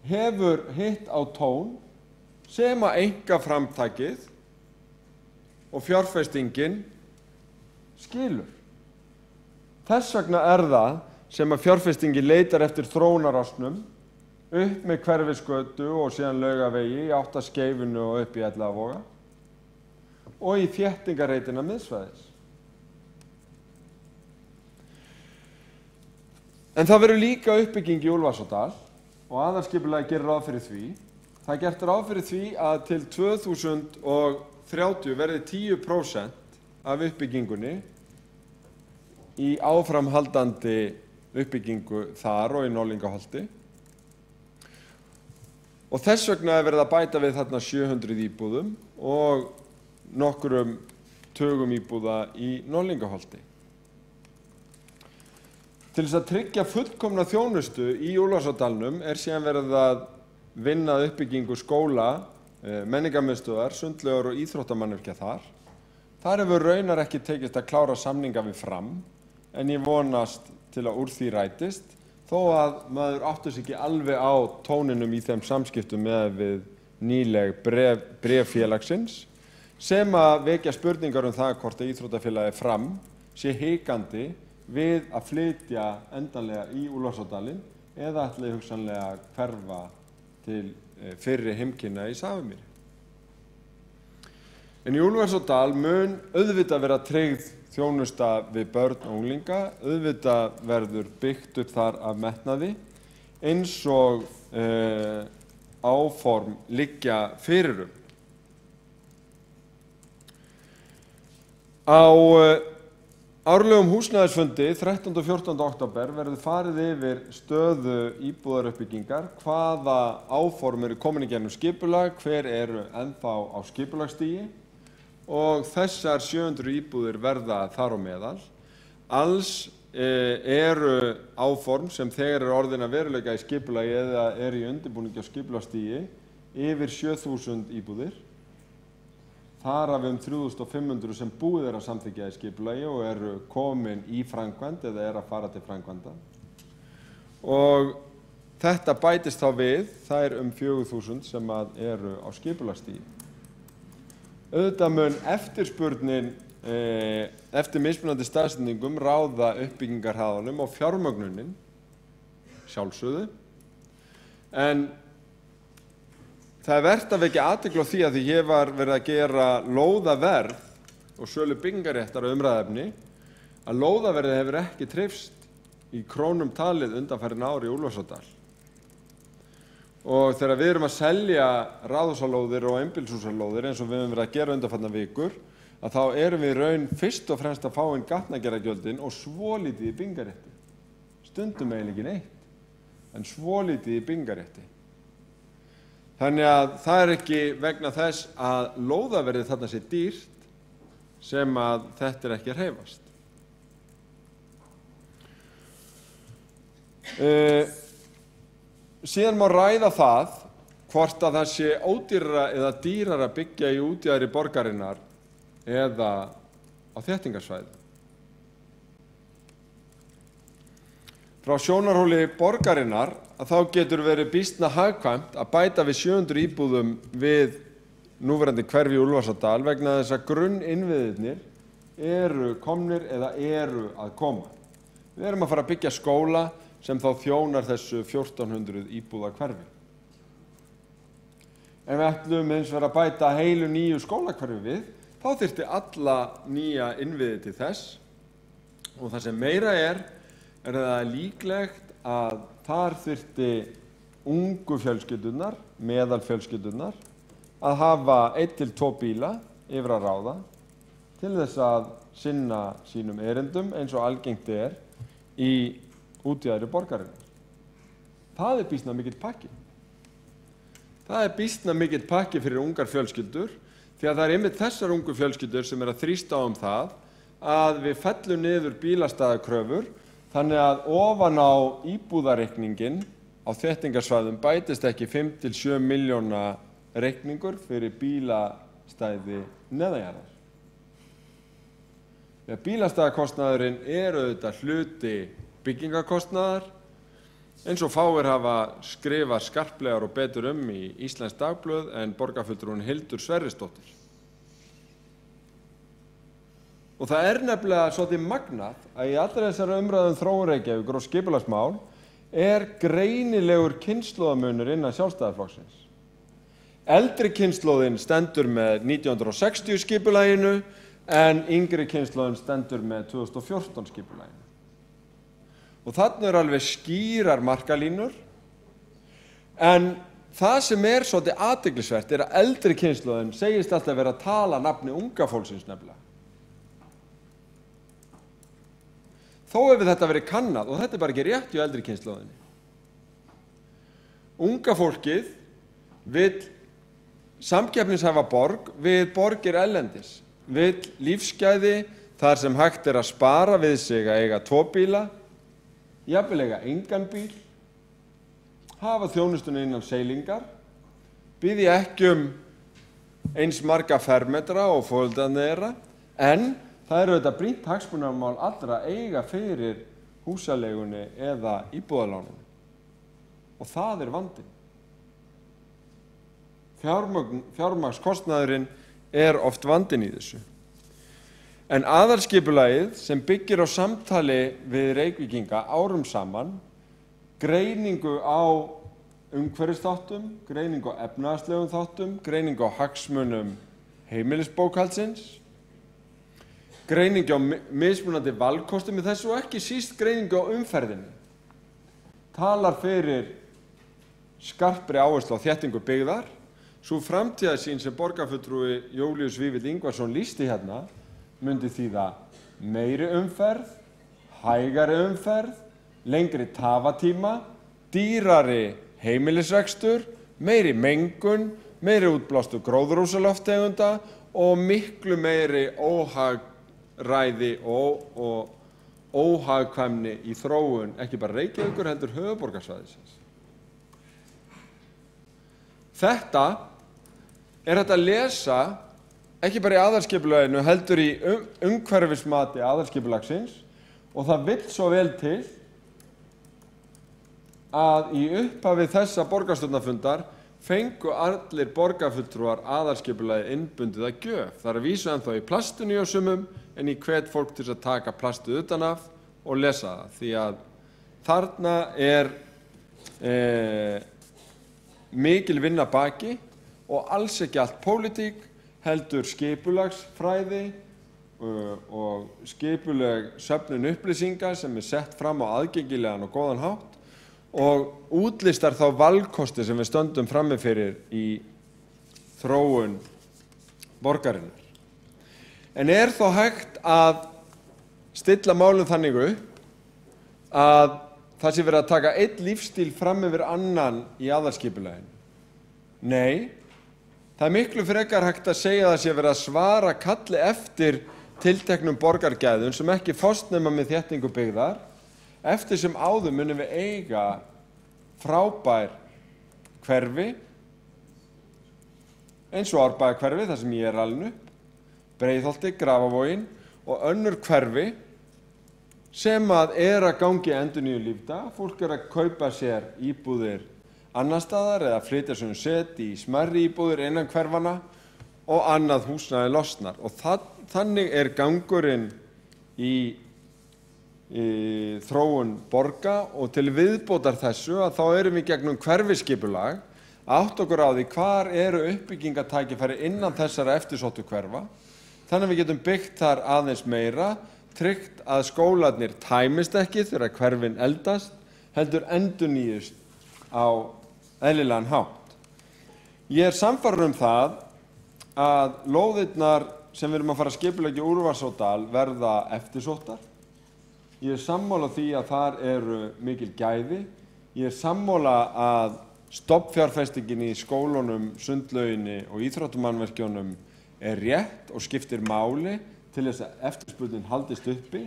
hefur hitt á tón sem að einkaframtakið og fjárfestingin skilur. Þess vegna er það sem að fjárfestingin leitar eftir þróunarásnum upp með Hverfisgötu og síðan Laugavegi í átt að Skeifunu og upp í Elliðavoga og í þéttingarreitina miðsvæðis. En það verður líka uppbygging í Úlfarsárdal og aðalskipulagið gerir ráð fyrir því. Það er gert ráð fyrir því að til 2030 verði 10% af uppbyggingunni í áframhaldandi uppbyggingu þar og í Norðlingaholti. Og þess vegna er verið að bæta við þarna 700 íbúðum og nokkrum tugum íbúða í Norðlingaholti. Til þess að tryggja fullkomna þjónustu í Úlfarsárdalnum er síðan verið að vinna að uppbyggingu skóla, menningarmiðstöðvar, sundlaugar og íþróttamannvirkja þar. Þar hefur raunar ekki tekist að klára samninga við Fram, en ég vonast til að úr því rætist, þó að maður áttur sig ekki alveg á tóninum í þeim samskiptum með við nýleg bréf félagsins, sem að vekja spurningar það hvort að íþróttafélagið Fram sé hikandi við að flytja endanlega í Úlfarsárdalinn eða ætli hugsanlega hverfa til fyrri heimkynna í Safamýri. En í Úlfarsárdal mun auðvitað vera tryggð þjónusta við börn og unglinga, auðvitað verður byggt upp þar af metnaði eins og áform liggja fyrirum. Á árlegum húsnæðisfundi 13. og 14. október verður farið yfir stöðu íbúðaruppbyggingar, hvaða áform eru komin í gegnum skipulag, hver eru ennþá á skipulagsstigi og þessar 700 íbúðir verða þar á meðal. Alls eru áform sem þegar eru orðin að veruleika í skipulagi eða eru í undirbúningi á skipulagsstigi yfir 7000 íbúðir. þar af 3.500 sem búið að samþykkja í skipulagi og eru komin í framkvæmd eða að fara til framkvæmda. Og þetta bætist þá við þær 4.000 sem eru á skipulagsstigi. Auðvitað mun eftirspurnin eftir mismunandi staðsetningum ráða uppbyggingarhraðanum og fjármögnunin sjálfsögðu. En það vert að vekja athygli á því að því hér var verið að gera lóðaverð og sölu byggingarréttar umræðefni að lóðaverðið hefur ekki treyfst í krónum talið undanfarin ár í Úlfarsárdal. Og þegar við erum að selja ráðhúsalóðir og einbýlishúsalóðir eins og við höfum verið að gera undanfarnar vikur, að þá erum við í raun fyrst og fremst að fá inn gatnagerðargjöldin og svolítið í byggingarrétti. Stundum eiginlega ekki neitt, en svolítið í byggingarrétti. Þannig að það ekki vegna þess að lóðaverðið þarna sé dýrt sem að þetta ekki að hreyfast. Síðan má ræða það hvort að það sé ódýrara eða dýrara að byggja í útjaðri borgarinnar eða á þéttingarsvæðum. Frá sjónarhóli borgarinnar að þá getur verið býsna hagkvæmt að bæta við 700 íbúðum við núverandi hverfi í Úlfarsárdal vegna þess að grunninnviðirnir eru komnir eða eru að koma. Við erum að fara að byggja skóla sem þá þjónar þessu 1400 íbúða hverfi. En við ætlum eins vera að bæta heilu nýju skólahverfi við, þá þyrfti alla nýja innviði til þess og það sem meira er það líklegt að þar þyrfti ungu fjölskyldurnar, meðalfjölskyldurnar, að hafa 1 til 2 bíla yfir að ráða til þess að sinna sínum erindum eins og algengt er í útjaðri borgarinnar. Það er býsna mikill pakki. Það er býsna mikill pakki fyrir ungar fjölskyldur því að það er einmitt þessar ungu fjölskyldur sem að þrýsta á það að við fellum niður bílastæðakröfur þannig að ofan á íbúðareikningin á þéttingarsvæðum bætist ekki 5 til 7 milljóna reikningur fyrir bílastæði neðanjarðar. Þegar bílastæðakostnaðurinn auðvitað hluti byggingarkostnaðar eins og fáir hafa skrifað skarplegar og betur í Íslensk Dagblöð en borgarfulltrúinn Hildur Sverrisdóttir. Og það er nefnilega svolítið magnað að í allri þessari umræðu þróun Reykjavíkur og skipulagsmál er greinilegur kynslóðamunur innan Sjálfstæðisflokksins. Eldri kynslóðin stendur með 1960 skipulaginu en yngri kynslóðin stendur með 2014 skipulaginu. Og þarna alveg skýrar markalínur, en það sem svolítið athyglisvert að eldri kynslóðin segist alltaf vera að tala nafni unga fólksins nefnilega. Þó hefur þetta verið kannað, og þetta er bara ekki rétt hjá eldri kynslóðinni. Unga fólkið vill samkeppnishæfa borg við borgir erlendis, vill lífsgæði þar sem hægt að spara við sig að eiga 2 bíla, jafnvel eiga engan bíl, hafa þjónustuna innan seilingar, biðja ekki eins marga fermetra og foreldrarnir þeirra, en það auðvitað brýnt hagsmunamál allra að eiga fyrir húsaleigunni eða íbúðalánunum. Og það er vandinn. Fjármagnskostnaðurinn oft vandinn í þessu. En aðalskipulagið sem byggir á samtali við Reykvíkinga árum saman, greiningu á umhverfisþáttum, greiningu á efnahagslegum þáttum, greiningu á hagsmunum heimilisbókhaldsins, greiningu á mismunandi valkostum í þessu og ekki síst greiningu á umferðinni, talar fyrir skarpri áherslu á þéttingu byggðar. Sú framtíðarsýn sem borgarfulltrúi Júlíus Vífill Ingvarsson lýsti hérna myndi þýða meiri umferð, hægari umferð, lengri tafatíma, dýrari heimilisrekstur, meiri mengun, meiri útblástur gróðurhúsalofttegunda og miklu meiri óhagræði og óhagkvæmni í þróun, ekki bara Reykjavíkur heldur höfuðborgarsvæðisins. Þetta hægt að lesa ekki bara í aðalskipulaginu, heldur í umhverfismati aðalskipulagsins, og það vill svo vel til að í upphafi þessa borgarstjórnarfundar fengu allir borgarfulltrúar aðalskipulagið innbundið að gjöf. Það er að vísu ennþá í plastinu hjá sumum, en ég hvet fólk til að taka plastið utan af og lesa það, því að þarna er mikil vinna baki og alls ekki allt pólitík, heldur skipulagsfræði og skipuleg söfnun upplýsinga sem sett fram á aðgengilegan og góðan hátt og útlistar þá valkosti sem við stöndum frammi fyrir í þróun borgarinnar. En þó hægt að stilla málum þannig upp að það sé verið að taka einn lífstíl fram yfir annan í aðalskipulaginu? Nei, það er miklu frekar hægt að segja að það sé verið að svara kalli eftir tilteknum borgargæðum sem ekki fást nema með þéttingu byggðar. Eftir sem áður munum við eiga frábær hverfi, eins og Árbæjarhverfi, þar sem ég er alinn upp, Breiðholti, Grafavogin og önnur hverfi sem að gangi endurnýjun lífdaga. Fólk að kaupa sér íbúðir annar staðar eða flytja sér set í smærri íbúðir innan hverfana og annað húsnæði losnar. Og þannig gangurinn í þróun borga og til viðbótar þessu að þá erum við gegnum hverfiskipulag að átta okkur á því hvar eru uppbyggingatækifæri innan þessara eftirsóttu hverfa. Þannig að við getum byggt þar aðeins meira, tryggt að skólarnir tæmist ekki þegar hverfin eldast, heldur endurnýjust á eðlilegan hátt. Ég sannfærður það að lóðirnar sem við erum að fara að skipuleggja í Úlfarsárdal verða eftirsóttar. Ég sammála því að þar eru mikil gæði. Ég sammála að stofnfjárfestingin í skólunum, sundlauginni og íþróttamannvirkjunum rétt og skiptir máli til þess að eftirspurnin haldist uppi.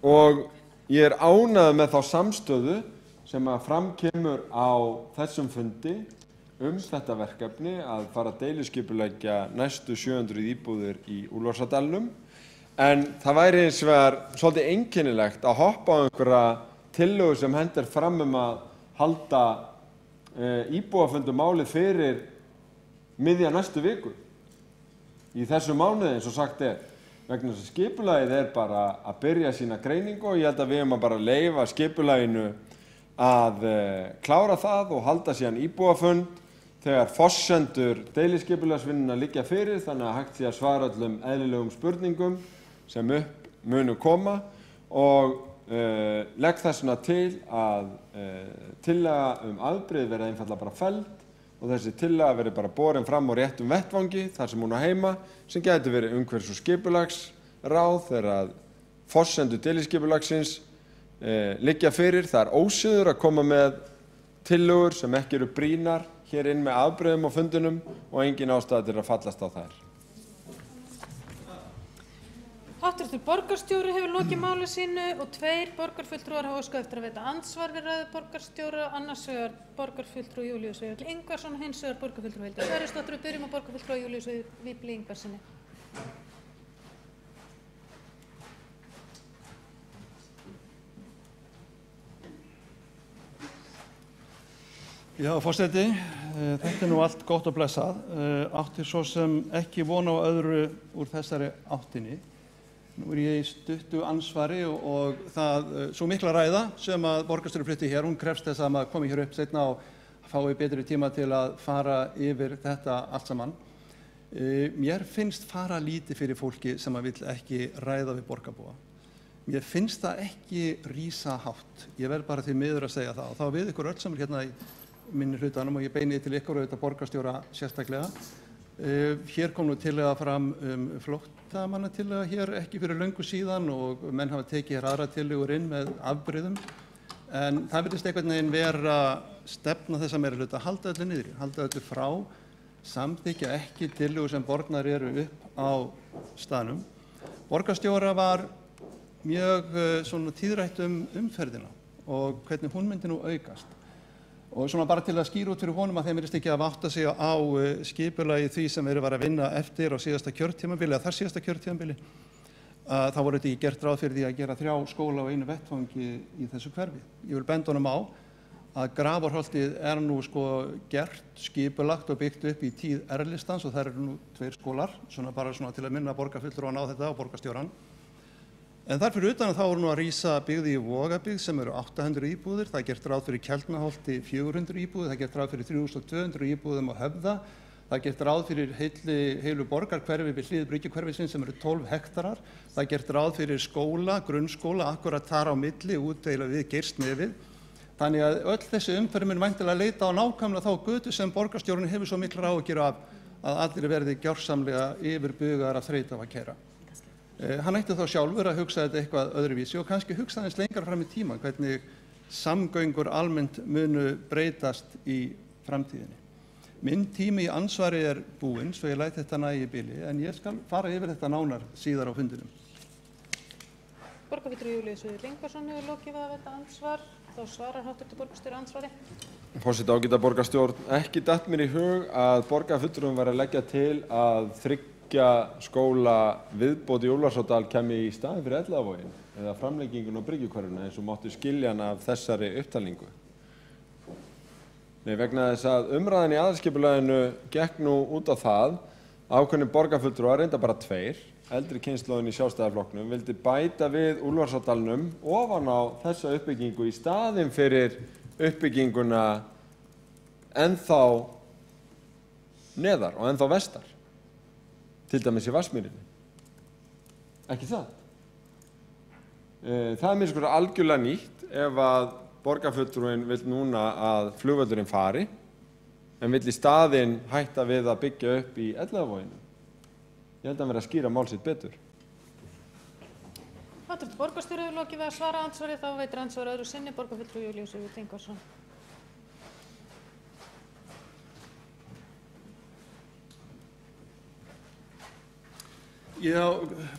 Og ég ánægður með þá samstöðu sem að fram kemur á þessum fundi þetta verkefni að fara að deiliskipuleggja næstu 700 íbúðir í Úlfarsárdalnum. En það væri hins vegar svolítið einkennilegt að hoppa á einhverja tillögu sem hendir fram að halda íbúafundum málið fyrir miðja næstu viku. Í þessu mánuði eins og sagt vegna þess að skipulagið bara að byrja sína greiningu og ég held að við að bara leyfa skipulaginu að klára það og halda síðan íbúafund þegar forsendur deiliskipulagsvinnuna liggja fyrir þannig að hægt sé að svara öllum eðlilegum spurningum sem upp munu koma og legg þessuna til að tillaga afbrigði verði einfaldlega bara felld og þessi tillaga verði bara borin fram á réttum vettvangi þar sem hún á heima sem gæti verið umhverfis- og skipulagsráð þegar forsendur deiliskipulagsins liggja fyrir. Það ósiður að koma með tillögur sem ekki eru brýnar hér inn með afbrigðum á fundinum og engin ástæða til að fallast á þær. Háttvirtur borgarstjóri hefur lokið máli sínu og 2 borgarfulltrúar hafa óskað eftir að veita andsvar við ræðu borgarstjóra, annars vegar borgarfulltrú Júlíus Vífill Ingvarsson og hins vegar borgarfulltrú Hildur Sverrisdóttir og byrjum á borgarfulltrú Júlíus Vífill Ingvarssoni. Já, forseti, þetta nú allt gott og blessað. Átti svo sem ekki von á öðru úr þessari áttinni. Nú ég í stuttu ansvari og það svo mikla ræða sem að borgarstjóri flutti hér, hún krefst þess að maður komi hér upp seinna og fái betri tíma til að fara yfir þetta allt saman. Mér finnst fara lítið fyrir fólki sem að vill ekki ræða við borgarbúa. Mér finnst það ekki rísa hátt. Ég verð bara því miður að segja það og þá við ykkur öll saman hérna í minni hlutanum og ég beini til ykkur og auðvitað borgarstjóra sérstaklega. Hér kom nú tillaga fram flóttamannatillaga hér ekki fyrir löngu síðan og menn hafa tekið hér aðra tillögur inn með afbrigðum en það virðist einhvern veginn vera stefna þessa meirihluta að halda öllu niðri, halda öllu frá, samþykkja ekki tillögur sem borgnar eru upp á staðnum. Borgarstjóra var mjög svona tíðrætt umferðina og hvernig hún myndi nú aukast Og svona bara til að skýra út fyrir honum að þeim virðist ekki að átta sig á skipulagi því sem verið var að vinna eftir á síðasta kjörtímabili, eða þar síðasta kjörtímabili, þá voru þetta ekki gert ráð fyrir því að gera 3 skóla á einu vettvangi í þessu hverfi. Ég vil benda honum á að Grafarholtið nú gert, skipulagt og byggt upp í tíð R-listans og það eru nú 2 skólar, bara til að minna borgarfulltrúann á þetta og borgarstjórann. En þar fyrir utan þá voru nú að rísa byggði í Vogabyggð sem eru 800 íbúðir, það er gert ráð fyrir Keldnaholti 400 íbúðir, það er gert ráð fyrir 3200 íbúðum á Höfða, það er gert ráð fyrir heilu borgarhverfi við hlið Bryggjukverfisins sem eru 12 hektarar, það er gert ráð fyrir skóla, grunnskóla, akkurat þar á milli, útdeila við Geirsnefið. Þannig að öll þessi umferð mun væntanlega leita á nákvæmlega þá götu sem borgarstjórinn hefur svo miklar áhyggjur af að allir verði gjörsamlega yfirbugaðir af þreytu af að keyra. Hann ætti þá sjálfur að hugsa þetta eitthvað öðruvísi og kannski hugsa aðeins lengra fram í tímann hvernig samgöngur almennt munu breytast í framtíðinni. Minn tími í ansvari er búinn, svo ég læt þetta nægja í bili, en ég skal fara yfir þetta nánar síðar á fundinum. Borgarfulltrúi Júlíus Víðir Ingvarsson hefur lokið við þetta ansvar. Þá svarar hv. borgarstjóri andsvari. Forseti, ágæta borgarstjórn, ekki datt mér í hug að borgarfulltrúum væri að leggja til að 3 skóla viðbót í Úlfarsárdal kæmi í staðinn fyrir Elliðavoginn eða framlengingun á Bryggjukverfinu eins og mátti skilja hana af þessari upptalningu. Nei, vegna þess að umræðan í aðalskipulaginu gekk nú út á það ákveðnir borgarfulltrúar, reynda bara 2, eldri kynslóðin í Sjálfstæðisflokknum, vildi bæta við Úlfarsárdalnum ofan á þessa uppbyggingu í staðinn fyrir uppbygginguna ennþá neðar og ennþá vestar, til dæmis í Vatnsmýrinni. Ekki það? Það er mér sko algjörlega nýtt ef að borgarfulltrúinn vill núna að flugvöllurinn fari, en vill í staðinn hætta við að byggja upp í Elliðavoginum. Ég held að hann verði að skýra mál sitt betur. Hv. borgarstjóri hefur lokið við að svara andsvari, þá veitir andsvar öðru sinni borgarfulltrúi Júlíus Víðir Ingvarsson. Já,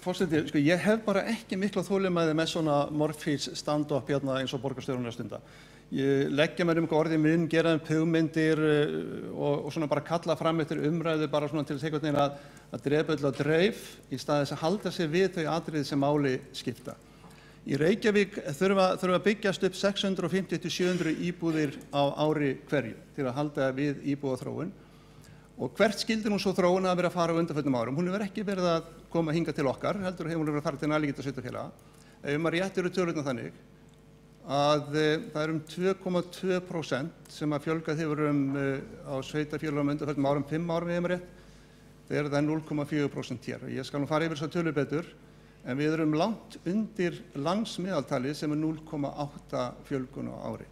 forseti, ég hef bara ekki mikla þolinmæði með svona morfís stand-up hérna eins og borgarstjórinn stunda. Ég leggja mér orði minn, gera hugmyndir og svona bara kalla fram eftir umræðu bara svona til þess að drepa öll á dreif í stað þess að halda sig við þau atriði sem máli skipta. Í Reykjavík þurfa að byggjast upp 650 til 700 íbúðir á ári hverju til að halda við íbúðaþróun. Og hvert skildi nú svo þróun að vera að fara á undanförnum árum? Hún hefur ekki verið að koma hingað til okkar, heldur hefur hún verið að fara til nærliggjandi sveitarfélaga. Ef maður rétt eru tölurnar þannig að það er 2,2% sem að fjölgað hefur á sveitarfélagum undanförnum árum 5 árum ef maður rétt, þegar það er 0,4% hér. Ég skal nú fara yfir þessar tölur betur, en við erum langt undir landsmeðaltali sem er 0,8 fjölgun á ári.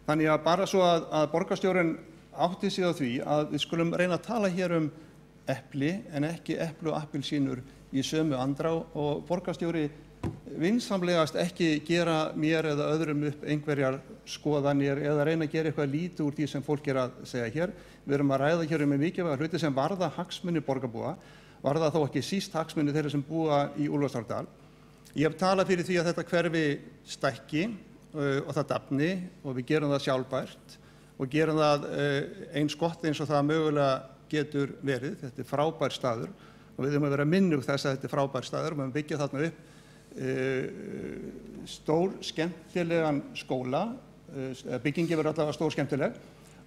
Þannig að bara svo að borgarstjórinn átti sig á því að við skulum reyna að tala hér epli en ekki epli og appelsínur í sömu andrá og borgarstjóri vinsamlegast ekki gera mér eða öðrum upp einhverjar skoðanir eða reyna að gera eitthvað lítið úr því sem fólk er að segja hér. Við erum að ræða hér mikilvæga hluti sem varða hagsmuni borgarbúa, varða þó ekki síst hagsmuni þeirra sem búa í Úlfarsárdal. Ég hef talað fyrir því að þetta hverfi stækki og það dafni og við gerum það sjálfbært og gerum það eins gott eins og það mögulega getur verið. Þetta er frábær staður og við höfum að vera minnug þess að þetta er frábær staður og við höfum byggjað þarna upp stór skemmtilegan skóla, byggingi verður allavega stór skemmtileg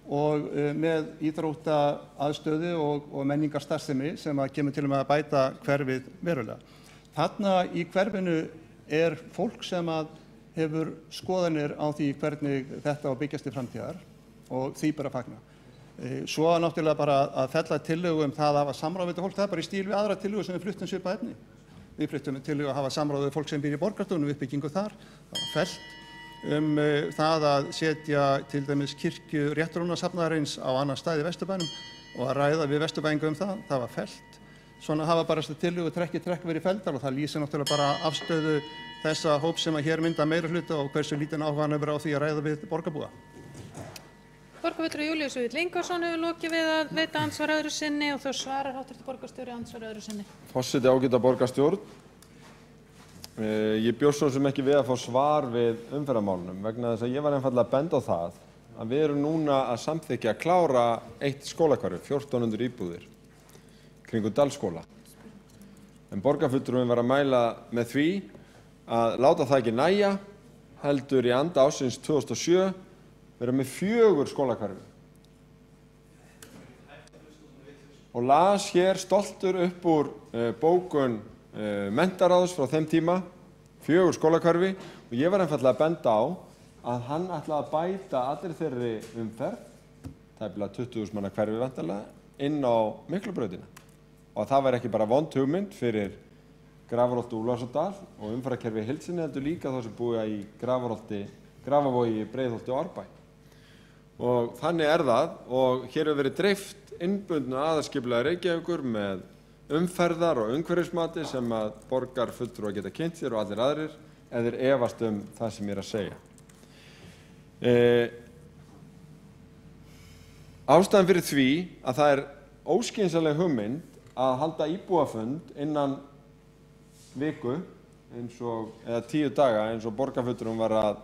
og með íþróttaaðstöðu og menningarstarfsemi sem að kemur til með að bæta hverfið verulega. Þarna í hverfinu er fólk sem að hefur skoðanir á því hvernig þetta á að byggjast í framtíðar og því bara fagna. Svo náttúrulega bara að fella tillögu það að hafa samráð við þetta fólk, það er bara í stíl við aðra tillögu sem við fluttum svipað efni. Við fluttum tillögu að hafa samráð við fólk sem býr í borgarstofnun, uppbyggingu þar, það var fellt það að setja til dæmis kirkju réttarúnarsafnaðarins á annan stað í Vesturbænum og að ræða við Vesturbæinga það var fellt. Svona hafa bara þessi tillögu trekk í trekk verið felldar og það lýsir náttúrulega bara afstöðu þessa hóps sem að hér mynda meira hluta og hversu lítinn áhuga hann hefur á því að ræða við borgarbúa. Borgarfulltrúi Júlíus Víðir Ingvarsson hefur lokið við að veita andsvar öðru sinni og þá svarar hv. borgarstjóri andsvar öðru sinni. Forseti, ágæta borgarstjórn. Ég bjóst svo sem ekki við að fá svar við umferðarmálunum vegna þess að ég var einfaldlega að benda á það að við erum núna að samþykkja að klára eitt skólahverfi, 1400 íbúðir, kringum Dalskóla. En borgarfulltrúinn var að mæla með því að láta það ekki nægja, heldur í anda ársins 2007 vera með 4 skólahverfi. Og las hér stoltur upp úr bókun menntaráðs frá þeim tíma, 4 skólahverfi, og ég var einfaldlega að benda á að hann ætlaði að bæta allri þeirri umferð, tæplega 20.000 manna hverfi væntanlega, inn á Miklubrautina. Og það væri ekki bara vond hugmynd fyrir Grafarholt og Úlfarsárdal og umferðarkerfi í heild sinni, heldur líka þá sem búa í Grafarvogi, Breiðholti og Árbæ. Og þannig er það, og hér hefur verið dreift innbundnu aðalskipulagi Reykjavíkur með umferðar og umhverfismati sem að borgarfulltrúar geta kynnt sér og allir aðrir ef þeir efast það sem ég er að segja. Ástæðan fyrir því að það er óskynsamleg hugmynd að halda íbúafund innan viku eða 10 daga eins og borgarfulltrúum var að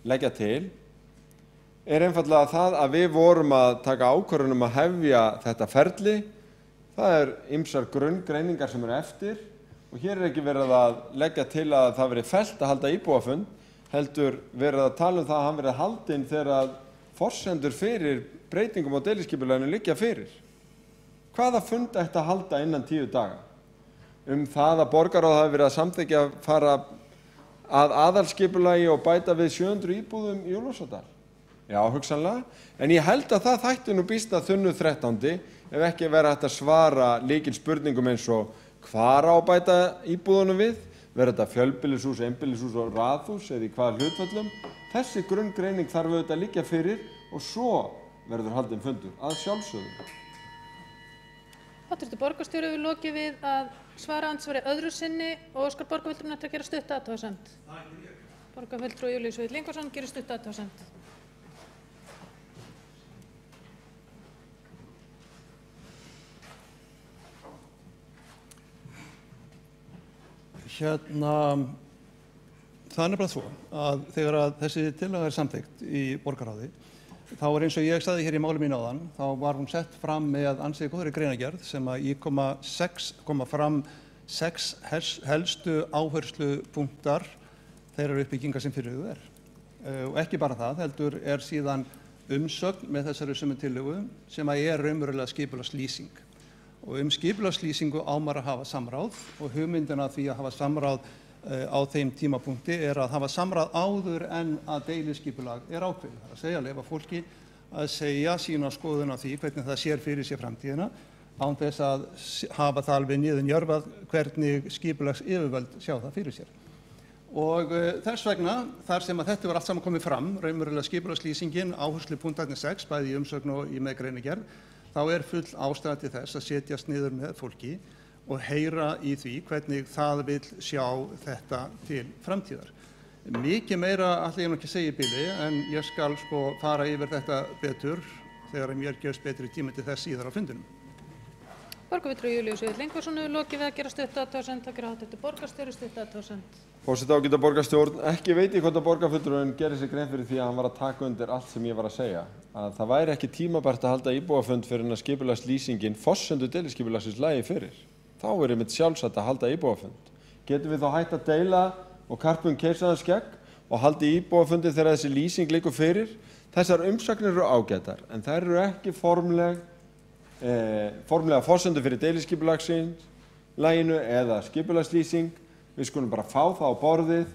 leggja til er einfaldlega það að við vorum að taka ákvörðun að hefja þetta ferli. Það er ýmsar grunngreiningar sem eru eftir og hér er ekki verið að leggja til að það verið fellt að halda íbúafund, heldur verið að tala það að hann verið haldinn þegar að forsendur fyrir breytingum á deiliskipulaginu liggja fyrir. Hvaða fund ætti að halda innan 10 daga? Það að borgarráð hafi verið að samþykkja að fara að aðalskipulagi og bæta við 700 íbúðum í Úlfarsárdal? Já, hugsanlega, en ég held að það þætti nú býsna þunnu 13. ef ekki verið hægt að svara lykilspurningum eins og hvar á að bæta íbúðunum við, verður þetta fjölbýlishús, einbýlishús og raðhús eða í hvaða hlutföllum. Þessi grunngreining þarf auðvitað að liggja fyrir og svo verður haldinn fundur að sjálfsögðu. Háttvirtur borgarstjóri hefur lokið við að svara andsvari öðru sinni og óskar borgarfulltrúinn eftir að gera stutt athugasemd. Borgarfulltrúi Júlíus Vífill Ingvarsson gerir stutt athugasemd. Það er nefnilega svo að þegar að þessi tillaga er samþykkt í borgarráði, þá er eins og ég sagði hér í máli mínu áðan, þá var hún sett fram með ansi góðri greinargerð sem að í koma fram 6 helstu áherslupunktar þeirrar uppbyggingar sem fyrirhuguð er. Og ekki bara það, heldur er síðan umsögn með þessari sömu tillögu sem að er raunverulega skipulagslýsing. Og skipulagslýsingu á maður að hafa samráð og hugmyndina því að hafa samráð á þeim tímapunkti er að hafa samráð áður en að deiliskipulag er ákveðið. Það er að segja, leyfa fólki að segja sína skoðun á því hvernig það sér fyrir sér framtíðina án þess að hafa það alveg niðurnjörvað hvernig skipulagsyfirvöld sjá það fyrir sér. Og þess vegna, þar sem að þetta var allt saman komið fram, raunverulega skipulagslýsingin, áherslupunktarnir 6, bæði í umsögn og í meðgreinargerð, þá er full ástæða til þess að setjast niður með fólki og heyra í því hvernig það vil sjá þetta til framtíðar. Mikið meira ætla ég nú ekki að segja í bili, en ég skal fara yfir þetta betur þegar mér gefst betri tími til þess síðar á fundinum. Borgarfulltrúi Júlíus Vífill Ingvarsson hefur lokið við að gera stutt athugasemd. Það gerir háttvirtur borgarstjóri stutt athugasemd. Forseti, ágæta borgarstjórn, ekki veit ég hvort að borgarfulltrúinn gerir sig grein fyrir því að hann var að taka undir allt sem ég var að segja. Að það væri ekki tímabært að halda íbúafund fyrir en að skipulagslýsingin forsendur deiliskipulagsins lægi fyrir. Þá er einmitt sjálfsagt að halda íbúafund. Getum við þá hægt að deila og karpum keisarans skegg og haldi íbúafundi þegar þessi lýsing liggur fyrir? Þessar umsagnir eru ágætar, en þær eru ekki formlega forsendur fyrir deiliskipulagsins læginu eða skipulagslýsing. Við skulum bara fá það á borðið,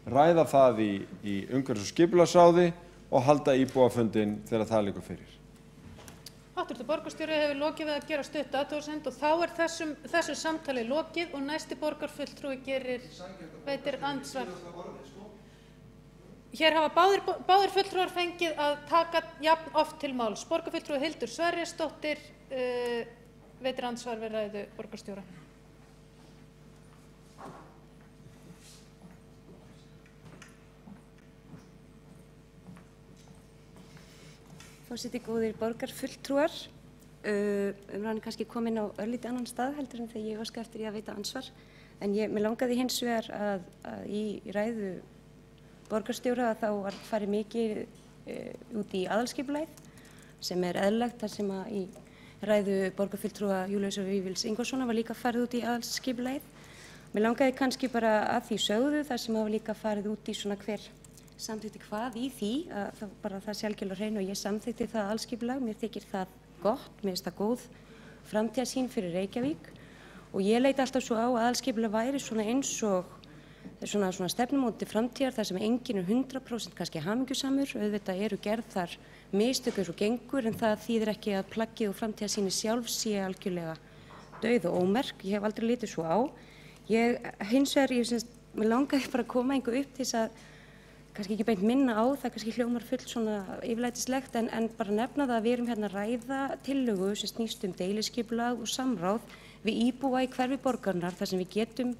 ræða það í umhverfis- og skipulagsráði og halda íbúafundinn þegar það liggur fyrir. Háttvirtur borgarstjóri hefur lokið við að gera stutt athugasemd og þá er þessu samtali lokið og næsti borgarfulltrúi veitir andsvar. Hér hafa báðir fulltrúar fengið að taka jafn oft til máls. Borgarfulltrúi Hildur Sverrisdóttir veitir andsvar við ræðu borgarstjóra. Forseti, góðir borgarfulltrúar, umræðan kannski komin á örlítið annan stað heldur en þegar ég óska eftir ég að veita ansvar. En mér langaði hins vegar að í ræðu borgarstjóra að þá var farið mikið út í aðalskipulagið sem eðlilegt þar sem að í ræðu borgarfulltrúa Júlíusar Vífils Ingvarssonar var líka farið út í aðalskipulagið. Mér langaði kannski bara að því sögðu þar sem hafa líka farið út í svona hver samþykti hvað í því, það sjálfgjörlega hreinu og ég samþykti það aðalskipulag. Mér þykir það gott, mér finnst það góð framtíðarsýn fyrir Reykjavík og ég leita alltaf svo á að aðalskipulag væri svona eins og svona stefnumóti framtíðar þar sem enginn 100% kannski hamingjusamur, auðvitað eru gerð þar mistök eins og gengur en það þýðir ekki að plaggið og framtíðarsýnin sjálf sé algjörlega dauð og ómerk. Ég hef aldrei litið svo á. Hins vegar, mér langaði bara að koma einhver upp til þess að kannski ekki beint minna á, það kannski hljómar fullt svona yfirlætislegt en bara nefna það að við erum hérna að ræða tillögu sem snýst deiliskipulag og samráð við íbúa í hverfi borgarinnar þar sem við getum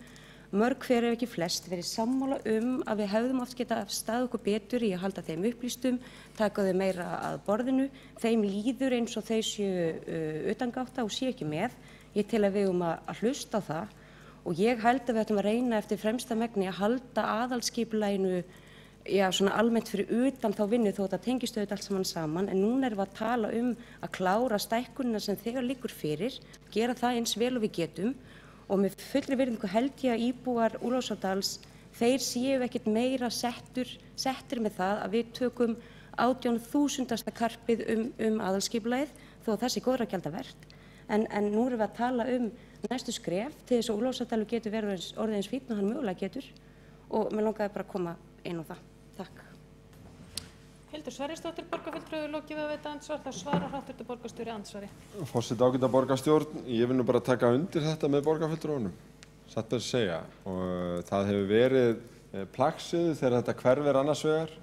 mörg hver ef ekki flest verið sammála að við hefðum oft geta staðið okkur betur í að halda þeim upplýstum, taka þau meira að borðinu, þeim líður eins og þau séu utangátta og séu ekki með. Ég tel að við að hlusta á það og ég held að við ættum að reyna eftir fremsta megni að halda aðalskipulaginu svona almennt fyrir utan þá vinnu þó þetta tengist auðvitað allt saman en núna erum við að tala að klára stækkunina sem þegar liggur fyrir, gera það eins vel og við getum og með fullri virðingu held ég að íbúar Úlfarsárdals, þeir séu ekkert meira settir með það að við tökum 18.000 karpið aðalskipulagið þó að það sé góðra gjalda verð. En nú erum við að tala næstu skref til þess að Úlfarsárdalur getur verið orðið eins fínn og hann mögulega getur og mér langaði bara að koma inn á það. Takk. Hildur Sverrisdóttir, borgarfulltrúi, lokið við að veita andsvar, þá svarar hv. borgarstjóri andsvari. Forseti ágæta borgarstjórn, ég vil nú bara taka undir þetta með borgarfulltrúunum, satt að segja. Og það hefur verið plagsið þegar þetta hverfir annars vegar,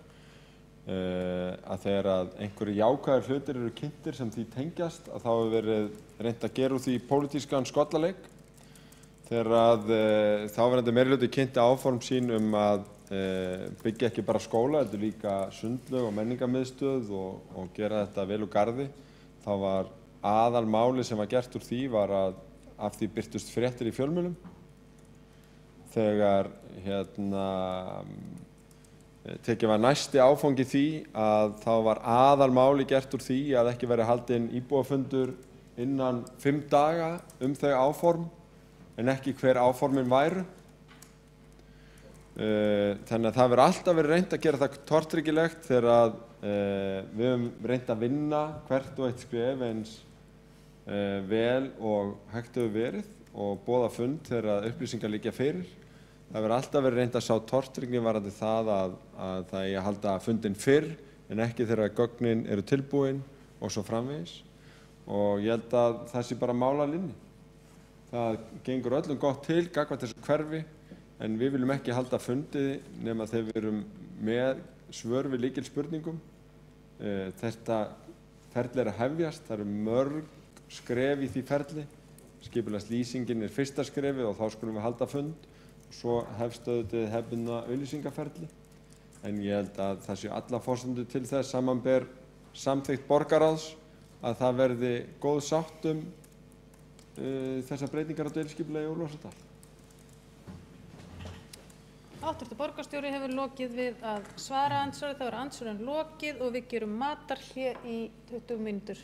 að þegar að einhverju jákvæðir hlutir eru kynntir sem því tengjast, að þá hefur verið reynt að gera úr því pólitískan skollaleik. Þegar að þáverandi meirihluti kynnti áform sín að byggja ekki bara skóla, heldur líka sundlaug og menningarmiðstöð og gera þetta vel úr garði. Þá var aðalmáli sem var gert úr því var að af því birtust fréttir í fjölmiðlum. Þegar tekið var næsti áfangi því að þá var aðalmáli gert úr því að ekki verið haldinn íbúafundur innan 5 daga þau áform en ekki hver áformin væru. Þannig að það verður alltaf verið reynt að gera það tortryggilegt þegar að við höfum reynt að vinna hvert og eitt skref eins vel og hægt hefur verið og boða fund þegar upplýsingar liggja fyrir. Það verður alltaf verið reynt að sá tortryggni varðandi það að það eigi að halda fundinn fyrr en ekki þegar gögnin eru tilbúin og svo framvegis. Og ég held að það sé bara mál að linni. Það gengur öllum gott til gagnvart þessu hverfi. En við viljum ekki halda fundi nema þegar við erum með svör við lykilspurningum. Þetta ferli að hefjast, það eru mörg skref í því ferli. Skipulagslýsingin fyrsta skrefið og þá skulum við halda fund. Svo hefst auðvitað hefðbundna auglýsingaferli. En ég held að það sé alla forsendur til þess samanber samþykkt borgarráðs að það verði góð sátt þessar breytingar á deiliskipulagi í Úlfarsárdal. Hv. borgarstjóri hefur lokið við að svara andsvari, þá er andsvarinu lokið og við gerum matarhlé í 20 mínútur.